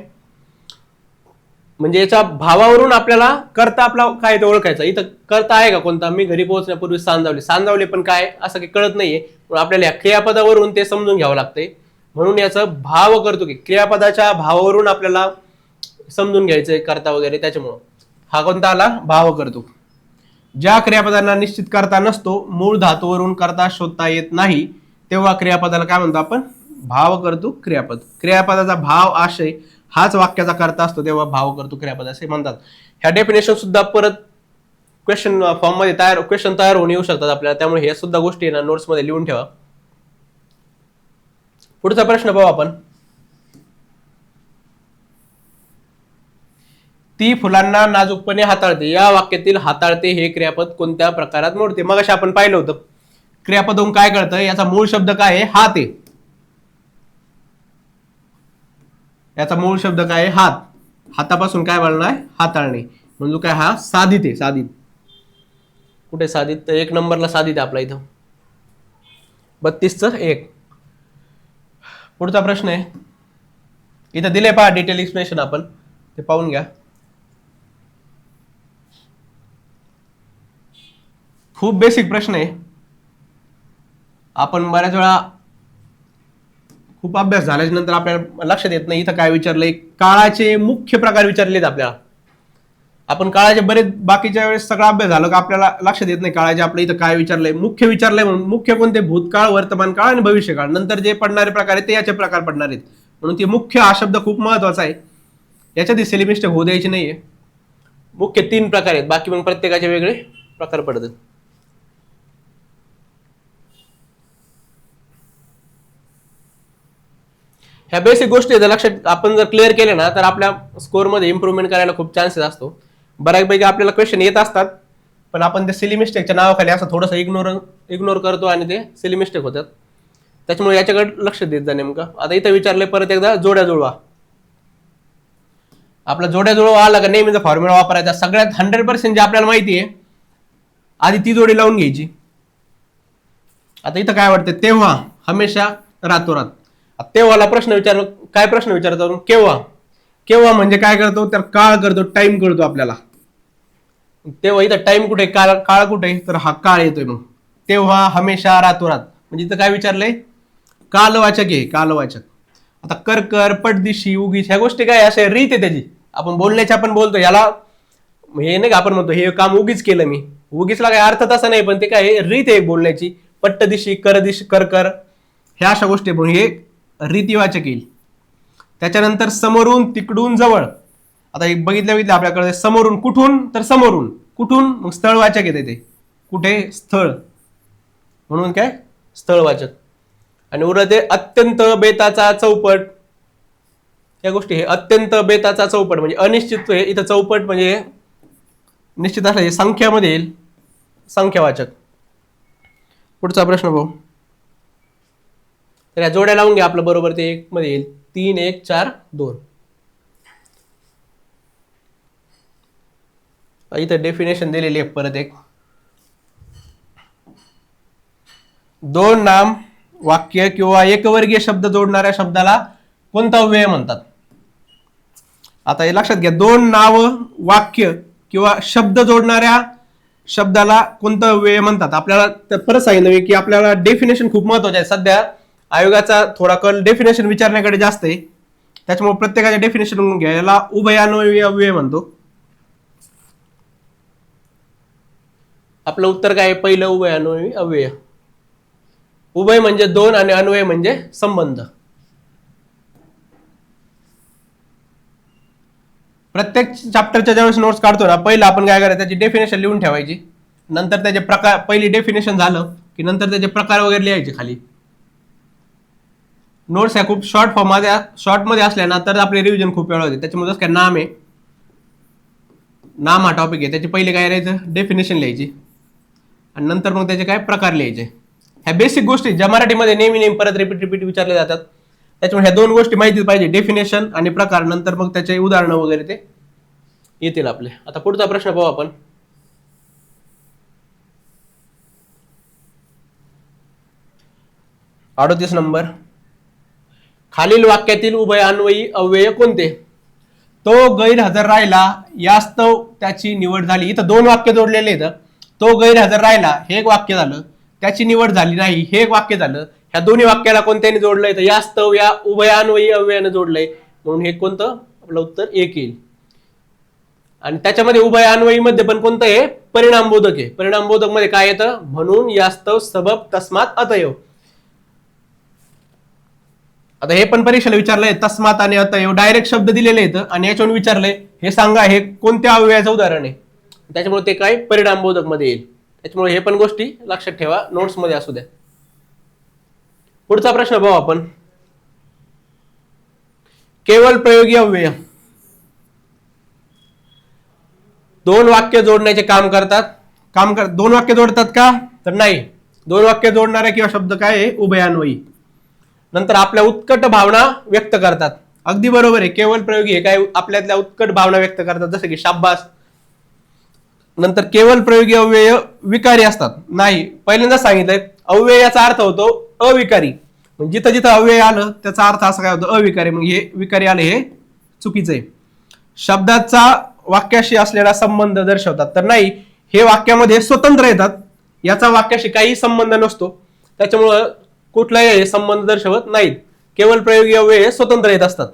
Speaker 1: म्हणजे याच्या भावावरून आपल्याला कर्ता आपला काय ते ओळखायचा. इथं कर्ता आहे का कोणता, मी घरी पोहोचण्यापूर्वी सांजावले पण काय असं काही कळत नाहीये. आपल्याला या क्रियापदावरून ते समजून घ्यावं लागतंय. म्हणून याचं भाव करतो की क्रियापदाच्या भावावरून आपल्याला समजून घ्यायचंय कर्ता वगैरे. त्याच्यामुळं हा कोणता आला, भाव करतो. ज्या क्रियापदांना निश्चित कर्ता नसतो, मूळ धातूवरून कर्ता शोधता येत नाही, तेव्हा क्रियापदाला काय म्हणतो आपण, भाव करतो क्रियापद. क्रियापदाचा भाव आशय हाच वाक्याचा कर्ता असतो, तेव्हा भाव करतो क्रियापद असे म्हणतात. ह्या डेफिनेशन सुद्धा परत क्वेश्चन फॉर्म मध्ये क्वेश्चन तयार होऊन येऊ शकतात आपल्याला, त्यामुळे हे सुद्धा गोष्टी ना नोट्स मध्ये लिहून ठेवा. पुढचा प्रश्न पाहू आपण. ती फुलांना नाजूकपणे हाताळते. या वाक्यातील हाताळते हे क्रियापद कोणत्या प्रकारात मोडते. मग आपण पाहिलं होतं क्रियापद होऊन काय कळतं, याचा मूळ शब्द काय आहे, हात आहे. याचा मूळ शब्द काय आहे, हात. हातापासून काय बनणार आहे, हाताळणे. म्हणजे काय, हा साधित आहे. साधित कुठे साधित, तर 1 नंबरला साधित आहे आपला इथं, 32चं 1. पुढचा प्रश्न आहे, इथं दिले पहा डिटेल एक्सप्लेनेशन, आपण ते पाहून घ्या. खूप बेसिक प्रश्न आहे. आपण बऱ्याच वेळा खूप अभ्यास झाल्याच्या नंतर आपल्याला लक्षात येत नाही इथं काय विचारलंय. काळाचे मुख्य प्रकार विचारलेत आपल्याला. आपण काळाचे बरेच बाकीच्या वेळेस सगळा अभ्यास झाला का आपल्याला लक्षात येत नाही काळाचे आपल्या इथं काय विचारलंय. मुख्य विचारलंय म्हणून. मुख्य कोणते, भूतकाळ, वर्तमान काळ आणि भविष्यकाळ. नंतर जे पडणारे प्रकार आहेत ते याचे प्रकार पडणार आहेत. म्हणून ते मुख्य हा शब्द खूप महत्वाचा आहे. याच्यात सिली मिस्टेक होऊ द्यायची नाहीये. मुख्य 3 प्रकार आहेत, बाकी मग प्रत्येकाचे वेगळे प्रकार पडतात. ह्या बेसिक गोष्टी लक्षात आपण जर क्लिअर केले ना, तर आपल्या स्कोअरमध्ये इम्प्रूव्हमेंट करायला खूप चान्सेस असतो. बऱ्यापैकी आपल्याला क्वेश्चन येत असतात, पण आपण ते सिली मिस्टेकच्या नावाखाली असं थोडंसं इग्नोर करतो आणि ते सिली मिस्टेक होतात. त्याच्यामुळे याच्याकडे लक्ष देत जा नेमकं. आता इथं विचारलंय परत एकदा, जोड्या जुळवा. आपला जोड्या जुळवा आला का नेहमीचा फॉर्म्युला वापरायचा. सगळ्यात 100% जे आपल्याला माहिती आहे, आधी ती जोडी लावून घ्यायची. आता इथं काय वाटतं, तेव्हा, हमेशा, रातोरात. तेव्हाला काय प्रश्न विचारतो, केव्हा. केव्हा म्हणजे काय करतो, तर काळ करतो, टाइम करतो आपल्याला. तेव्हा इथं टाइम कुठे, काळ कुठे, तर हा काळ येतोय. मग तेव्हा, हमेशा, रातोरात म्हणजे इथं काय विचारलंय, कालवाचक आहे, कालवाचक. आता कर, पटदिशी, उगीच, ह्या गोष्टी काय अशा रीत आहे त्याची. आपण बोलण्याची आपण बोलतो याला, हे नाही का आपण म्हणतो हे काम उगीच केलं मी. उगीचला काय अर्थ तसा नाही, पण ते काय रीत आहे बोलण्याची. पट्टदिशी, करदिशी, कर, ह्या अशा गोष्टी हे रीतिवाचक येईल. त्याच्यानंतर समोरून, तिकडून, जवळ. आता एक बघितलं आपल्याकडे समोरून, कुठून, तर समोरून, कुठून, मग स्थळवाचक येते ते. कुठे, स्थळ, म्हणून काय स्थळवाचक. आणि उरते अत्यंत, बेताचा, चौपट. या गोष्टी हे अत्यंत, बेताचा, चौपट म्हणजे अनिश्चित. इथं चौपट म्हणजे निश्चित असलं, संख्यामध्ये येईल, संख्यावाचक. पुढचा प्रश्न भाऊ. तर या जोड्या लावून घ्या, आपलं बरोबर ते 1 मध्ये येईल. 3, 1, 4, 2. इथं डेफिनेशन दिलेली आहे परत एक. 2 नाम, वाक्य किंवा एकवर्गीय शब्द जोडणाऱ्या शब्दाला कोणता अव्यय म्हणतात. आता हे लक्षात घ्या, 2 नाव, वाक्य किंवा शब्द जोडणाऱ्या शब्दाला कोणता अव्यय म्हणतात. आपल्याला परत सांगितलं की आपल्याला डेफिनेशन खूप महत्वाचं आहे. सध्या आयोगाचा थोडा कल डेफिनेशन विचारण्याकडे जास्त आहे. त्याच्यामुळे प्रत्येकाचे डेफिनेशन घ्या. याला उभयान्वयी अव्यय म्हणतो. आपलं उत्तर काय आहे? पहिलं उभयान्वयी अव्यय. उभय म्हणजे दोन आणि अन्वय म्हणजे संबंध. प्रत्येक चॅप्टरच्या ज्यावेळेस नोट्स काढतो ना, पहिलं आपण काय करायचं, त्याची डेफिनेशन लिहून ठेवायची. नंतर त्याचे प्रकार, पहिली डेफिनेशन झालं की नंतर त्याचे प्रकार वगैरे लिहायचे खाली. नोट्स ह्या खूप शॉर्ट मध्ये असल्या ना तर आपले रिव्हिजन खूप वेळा होते. त्याच्यामुळे जसं काय नाम आहे, नाम हा टॉपिक आहे, त्याचे पहिले काय लिहायचं, डेफिनेशन लिहायची आणि नंतर मग त्याचे काय प्रकार लिहायचे. ह्या बेसिक गोष्टी ज्या मराठीमध्ये नेहमी परत रिपीट विचारले जातात, त्याच्यामुळे ह्या दोन गोष्टी माहिती पाहिजे, डेफिनेशन आणि प्रकार. नंतर मग त्याचे उदाहरणं वगैरे ते येतील आपले. आता पुढचा प्रश्न पाहू आपण. 38 नंबर. खालील वाक्यातील उभयान्वयी अव्यय कोणते? तो गैरहजर राहिला यास्तव त्याची निवड झाली. इथं दोन वाक्य जोडलेले आहेत. तो गैरहजर राहिला हे एक वाक्य झालं, त्याची निवड झाली नाही हे एक वाक्य झालं. ह्या दोन्ही वाक्याला कोणत्याने जोडलंय? तर यास्तव या उभयान्वयी अव्ययाने जोडलंय, म्हणून हे कोणतं? आपलं उत्तर एक येईल. आणि त्याच्यामध्ये उभयान्वयी मध्ये पण कोणतं आहे? परिणामबोधक आहे. परिणामबोधक मध्ये काय येतं? म्हणून, यास्तव, सबब, तस्मात, अतएव. आता हे पण परीक्षेला विचारलंय, तस्मात आणि अतएव डायरेक्ट शब्द दिलेले आहेत आणि याच्यावरून विचारलंय हे सांगा हे कोणत्या अव्ययाचं उदाहरण आहे. त्याच्यामुळे ते काय परिणामबोधक मध्ये येईल. त्याच्यामुळे हे पण गोष्टी लक्षात ठेवा, नोट्स मध्ये असू द्या. पुढचा प्रश्न पाहू आपण. केवळ प्रयोगी अव्यय दोन वाक्य जोडण्याचे काम करतात. दोन वाक्य जोडतात का? तर नाही. दोन वाक्य जोडणारे किंवा शब्द काय आहे? उभयान्वयी. नंतर आपल्या उत्कट भावना व्यक्त करतात. अगदी बरोबर आहे. केवळ प्रयोगी हे काय? आपल्यातल्या उत्कट भावना व्यक्त करतात, जसं की शाब्बास. नंतर केवळ प्रयोगी अव्यय विकारी असतात. नाही, पहिल्यांदा सांगितलंय अव्ययाचा अर्थ होतो अविकारी. म्हणजे जिथं जिथं अव्यय आलं त्याचा अर्थ असा काय होतो? अविकारी. मग हे विकारी आले हे चुकीचं आहे. शब्दाचा वाक्याशी असलेला संबंध दर्शवतात. तर नाही, हे वाक्यामध्ये स्वतंत्र येतात, याचा वाक्याशी काही संबंध नसतो. त्याच्यामुळं कुठलाही संबंध दर्शवत नाहीत. केवळ प्रयोगी अव्यय स्वतंत्र येत असतात.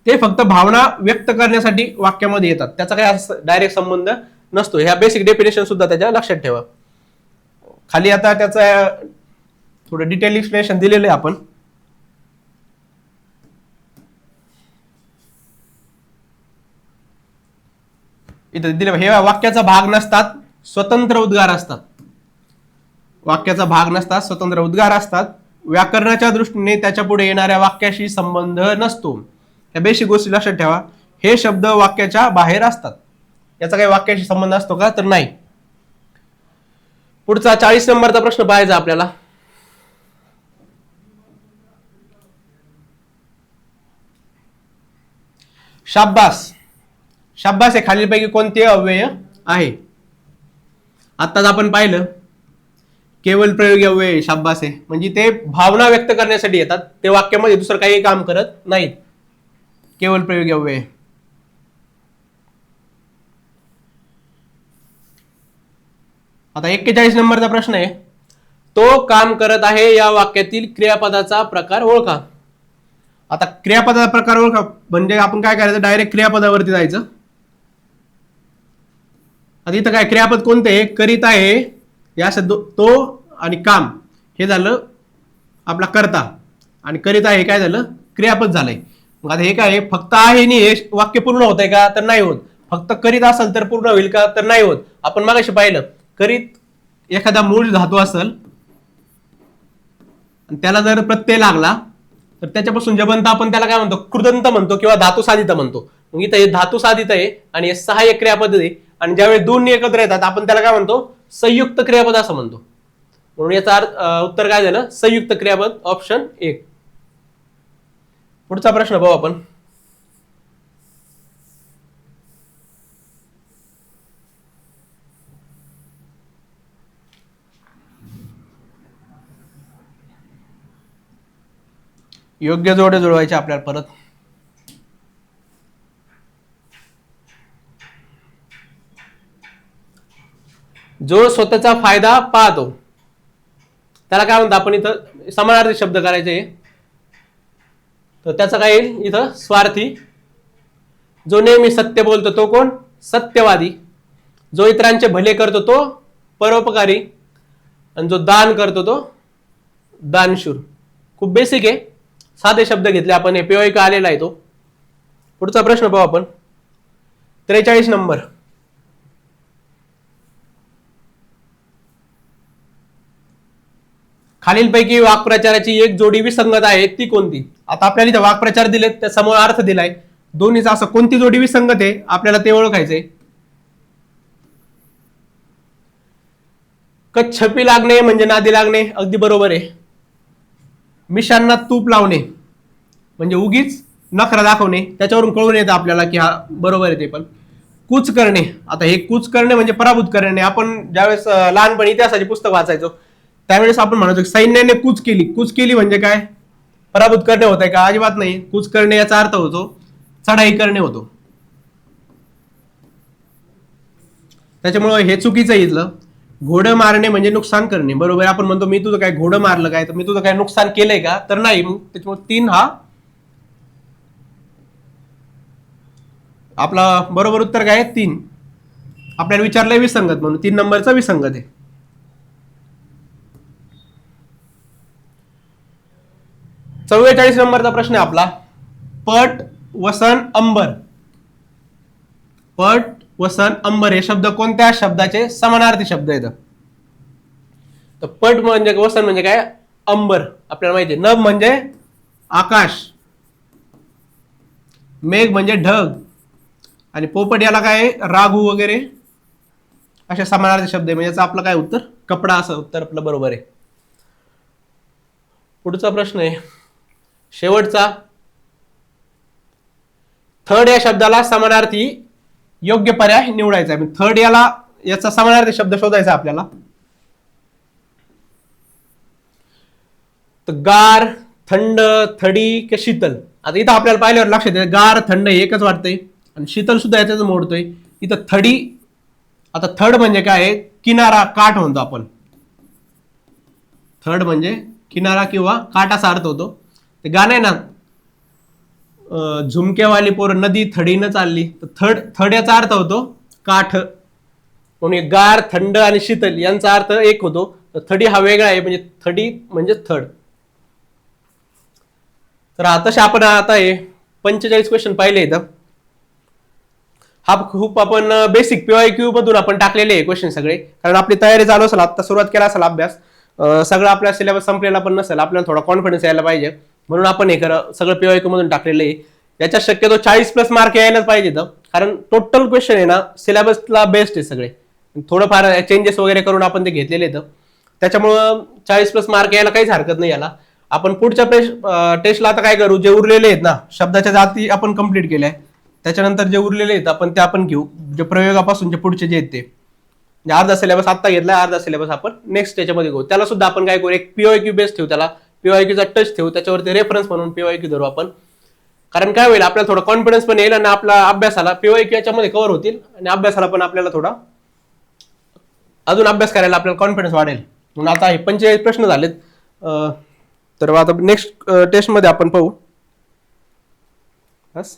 Speaker 1: ते फक्त भावना व्यक्त करण्यासाठी वाक्यामध्ये येतात, त्याचा काही डायरेक्ट संबंध नसतो. ह्या बेसिक डेफिनेशन सुद्धा त्याच्या लक्षात ठेवा. खाली आता त्याचा थोडं डिटेल एक्सप्लेनेशन दिलेलं आहे आपण. इथं दिले हे वाक्याचा भाग नसतात, स्वतंत्र उद्गार असतात. वाक्याचा भाग नसतात, स्वतंत्र उद्गार असतात. व्याकरणाच्या दृष्टीने त्याच्या पुढे येणाऱ्या वाक्याशी संबंध नसतो. या बेसिक गोष्टी लक्षात ठेवा. हे शब्द वाक्याच्या बाहेर असतात, याचा काही वाक्याशी संबंध असतो का? तर नाही. पुढचा 40 नंबरचा प्रश्न पाहायचा आपल्याला. शाब्बास. शाब्बास हे खालीलपैकी कोणते अव्यय आहे? आताच आपण पाहिलं केवळ प्रयोगी अव्यय शाब्बास आहे, म्हणजे ते भावना व्यक्त करण्यासाठी येतात, ते वाक्यामध्ये दुसरं काही काम करत नाहीत. केवळ प्रयोगी अव्यय. आता 41 नंबरचा प्रश्न आहे. तो काम करत आहे या वाक्यातील क्रियापदाचा प्रकार ओळखा. आता क्रियापदाचा प्रकार ओळखा म्हणजे आपण काय करायचं? डायरेक्ट क्रियापदावरती जायचं. आता इथं काय क्रियापद कोणते आहे? करीत आहे या शब्द, तो आणि काम हे झालं आपला कर्ता, आणि करीत आहे काय झालं? क्रियापद झालंय. मग आता हे काय? फक्त आहे नाही, हे वाक्य पूर्ण होत आहे का? तर नाही होत. फक्त करीत असेल तर पूर्ण होईल का? तर नाही होत. आपण मागाशी पाहिलं, करीत एखादा मूळ धातू असेल आणि त्याला जर प्रत्यय लागला तर त्याच्यापासून जे बनतं आपण त्याला काय म्हणतो? कृदंत म्हणतो किंवा धातू साधित म्हणतो. मग इथं हे धातू साधित आहे आणि हे सहाय्यक क्रियापद आहे, आणि ज्यावेळी दोन्ही एकत्र येतात आपण त्याला काय म्हणतो? संयुक्त क्रियापद असं म्हणतो. म्हणून याचा उत्तर काय झालं? संयुक्त क्रियापद, ऑप्शन 1. पुढचा प्रश्न पाहू आपण. योग्य जोडे जुळवायचे आपल्याला परत. जो स्वतःचा फायदा पाहतो त्याला काय म्हणतो आपण? इथं समानार्थी शब्द करायचे. तर त्याचं काय येईल इथं, स्वार्थी. जो नेहमी सत्य बोलतो तो कोण, सत्यवादी. जो इतरांचे भले करतो तो परोपकारी. आणि जो दान करतो तो दानशूर. खूप बेसिक आहे, साधे शब्द घेतले आपण, हे PYQ आलेला आहे तो. पुढचा प्रश्न पाहू आपण, 43 नंबर. खालीलपैकी वाक्प्रचाराची एक जोडी विसंगत आहे ती कोणती. आता आपल्याला इथं वाक्प्रचार दिलेत, त्या समोर अर्थ दिलाय, दोन्हीचा असं कोणती जोडी विसंगत आहे आपल्याला ते ओळखायचंय. कच्छपी लागणे म्हणजे नादी लागणे, अगदी बरोबर आहे. मिशांना तूप लावणे म्हणजे उगीच नखरा दाखवणे, त्याच्यावरून कळून येतं आपल्याला की हा बरोबर आहे ते. पण कूच करणे, आता हे कूच करणे म्हणजे पराभूत करणे. आपण ज्यावेळेस लहानपणी इतिहासाचे पुस्तक वाचायचो त्यावेळेस आपण म्हणतो की सैन्याने कूच केली. कूच केली म्हणजे काय, पराभूत करणे होत आहे का, अजिबात नाही. कूच करणे याचा अर्थ होतो चढाई करणे होतो. त्याच्यामुळे हे चुकीचं आहे इथलं. घोडं मारणे म्हणजे नुकसान करणे, बरोबर. आपण म्हणतो मी तुझं काय घोडं मारलं काय, तर मी तुझं काय नुकसान केलंय का, तर नाही. मग त्याच्यामुळे 3 हा आपला बरोबर उत्तर काय, 3. आपल्याला विचारलंय विसंगत म्हणून 3 नंबरचा विसंगत आहे. चव्वेचाळीस नंबरचा प्रश्न आहे आपला, पट वसन अंबर. पट वसन अंबर हे शब्द कोणत्या शब्दाचे समानार्थी शब्द आहेत. तर पट म्हणजे वसन म्हणजे काय, अंबर आपल्याला माहिती आहे. नभ म्हणजे आकाश, मेघ म्हणजे ढग, आणि पोपट याला काय राघू वगैरे अशा समानार्थी शब्द आहे. म्हणजे याचं आपलं काय उत्तर, कपडा, असं उत्तर आपलं बरोबर आहे. पुढचा प्रश्न आहे शेवटचा, थर्ड या शब्दाला समानार्थी योग्य पर्याय निवडायचा आहे. थर्ड याचा समानार्थी शब्द शोधायचा आपल्याला. तर गार, थंड, थडी की शीतल. आता इथं आपल्याला पाहिल्यावर लक्षात येतं गार थंड एकच वाटतंय, आणि शीतल सुद्धा याच्याच मोडतोय. इथं थडी, आता थर्ड म्हणजे काय आहे, किनारा, काठ म्हणतो आपण. थर्ड म्हणजे किनारा किंवा काठ असा अर्थ होतो. ते गाणं आहे ना, झुमकेवाली पोर नदी थडीनं चालली, तर थड याचा अर्थ होतो काठ. म्हणून गार, थंड आणि शीतल यांचा अर्थ एक होतो. तर थडी हा वेगळा आहे, म्हणजे थडी म्हणजे थर्ड. तर तसे आपण आता हे 45 क्वेश्चन पाहिले इथं. हा खूप आपण बेसिक PYQ मधून आपण टाकलेले आहे क्वेश्चन सगळे, कारण आपली तयारी चालू असेल, आता सुरुवात केला असेल अभ्यास, सगळं आपला सिलेबस संपलेला पण नसेल, आपल्याला थोडा कॉन्फिडन्स यायला पाहिजे, म्हणून आपण हे सगळं PYQ मधून टाकलेलं आहे. याच्यात शक्यतो 40+ मार्क यायलाच पाहिजे, कारण टोटल क्वेश्चन आहे ना सिलेबसला बेस्ट आहे सगळे. थोडंफार चेंजेस वगैरे करून आपण ते घेतलेले आहेत, त्याच्यामुळं 40+ मार्क यायला काहीच हरकत नाही. याला आपण पुढच्या टेस्टला आता काय करू, जे उरलेले आहेत ना शब्दाच्या जाती आपण कंप्लीट केल्या, त्याच्यानंतर जे उरलेले आहेत आपण ते आपण घेऊ, जे प्रयोगापासून जे पुढचे जे आहेत ते. अर्धा सिलेबस आता घेतला, अर्धा सिलेबस आपण नेक्स्ट त्याच्यामध्ये घेऊ. त्याला सुद्धा आपण काय करू, एक PYQ बेस ठेवू, त्याला PYQचा टच ठेवू, त्याच्यावरती रेफरन्स म्हणून PYQ धरू आपण. कारण काय होईल, आपल्याला थोडा कॉन्फिडन्स पण येईल, आणि आपला अभ्यासाला PYQ याच्यामध्ये कव्हर होतील, आणि अभ्यासाला पण आपल्याला थोडा अजून अभ्यास करायला आपल्याला कॉन्फिडन्स वाढेल. म्हणून आता हे 45 प्रश्न झालेत. तर आता नेक्स्ट टेस्टमध्ये आपण पाहू. बस.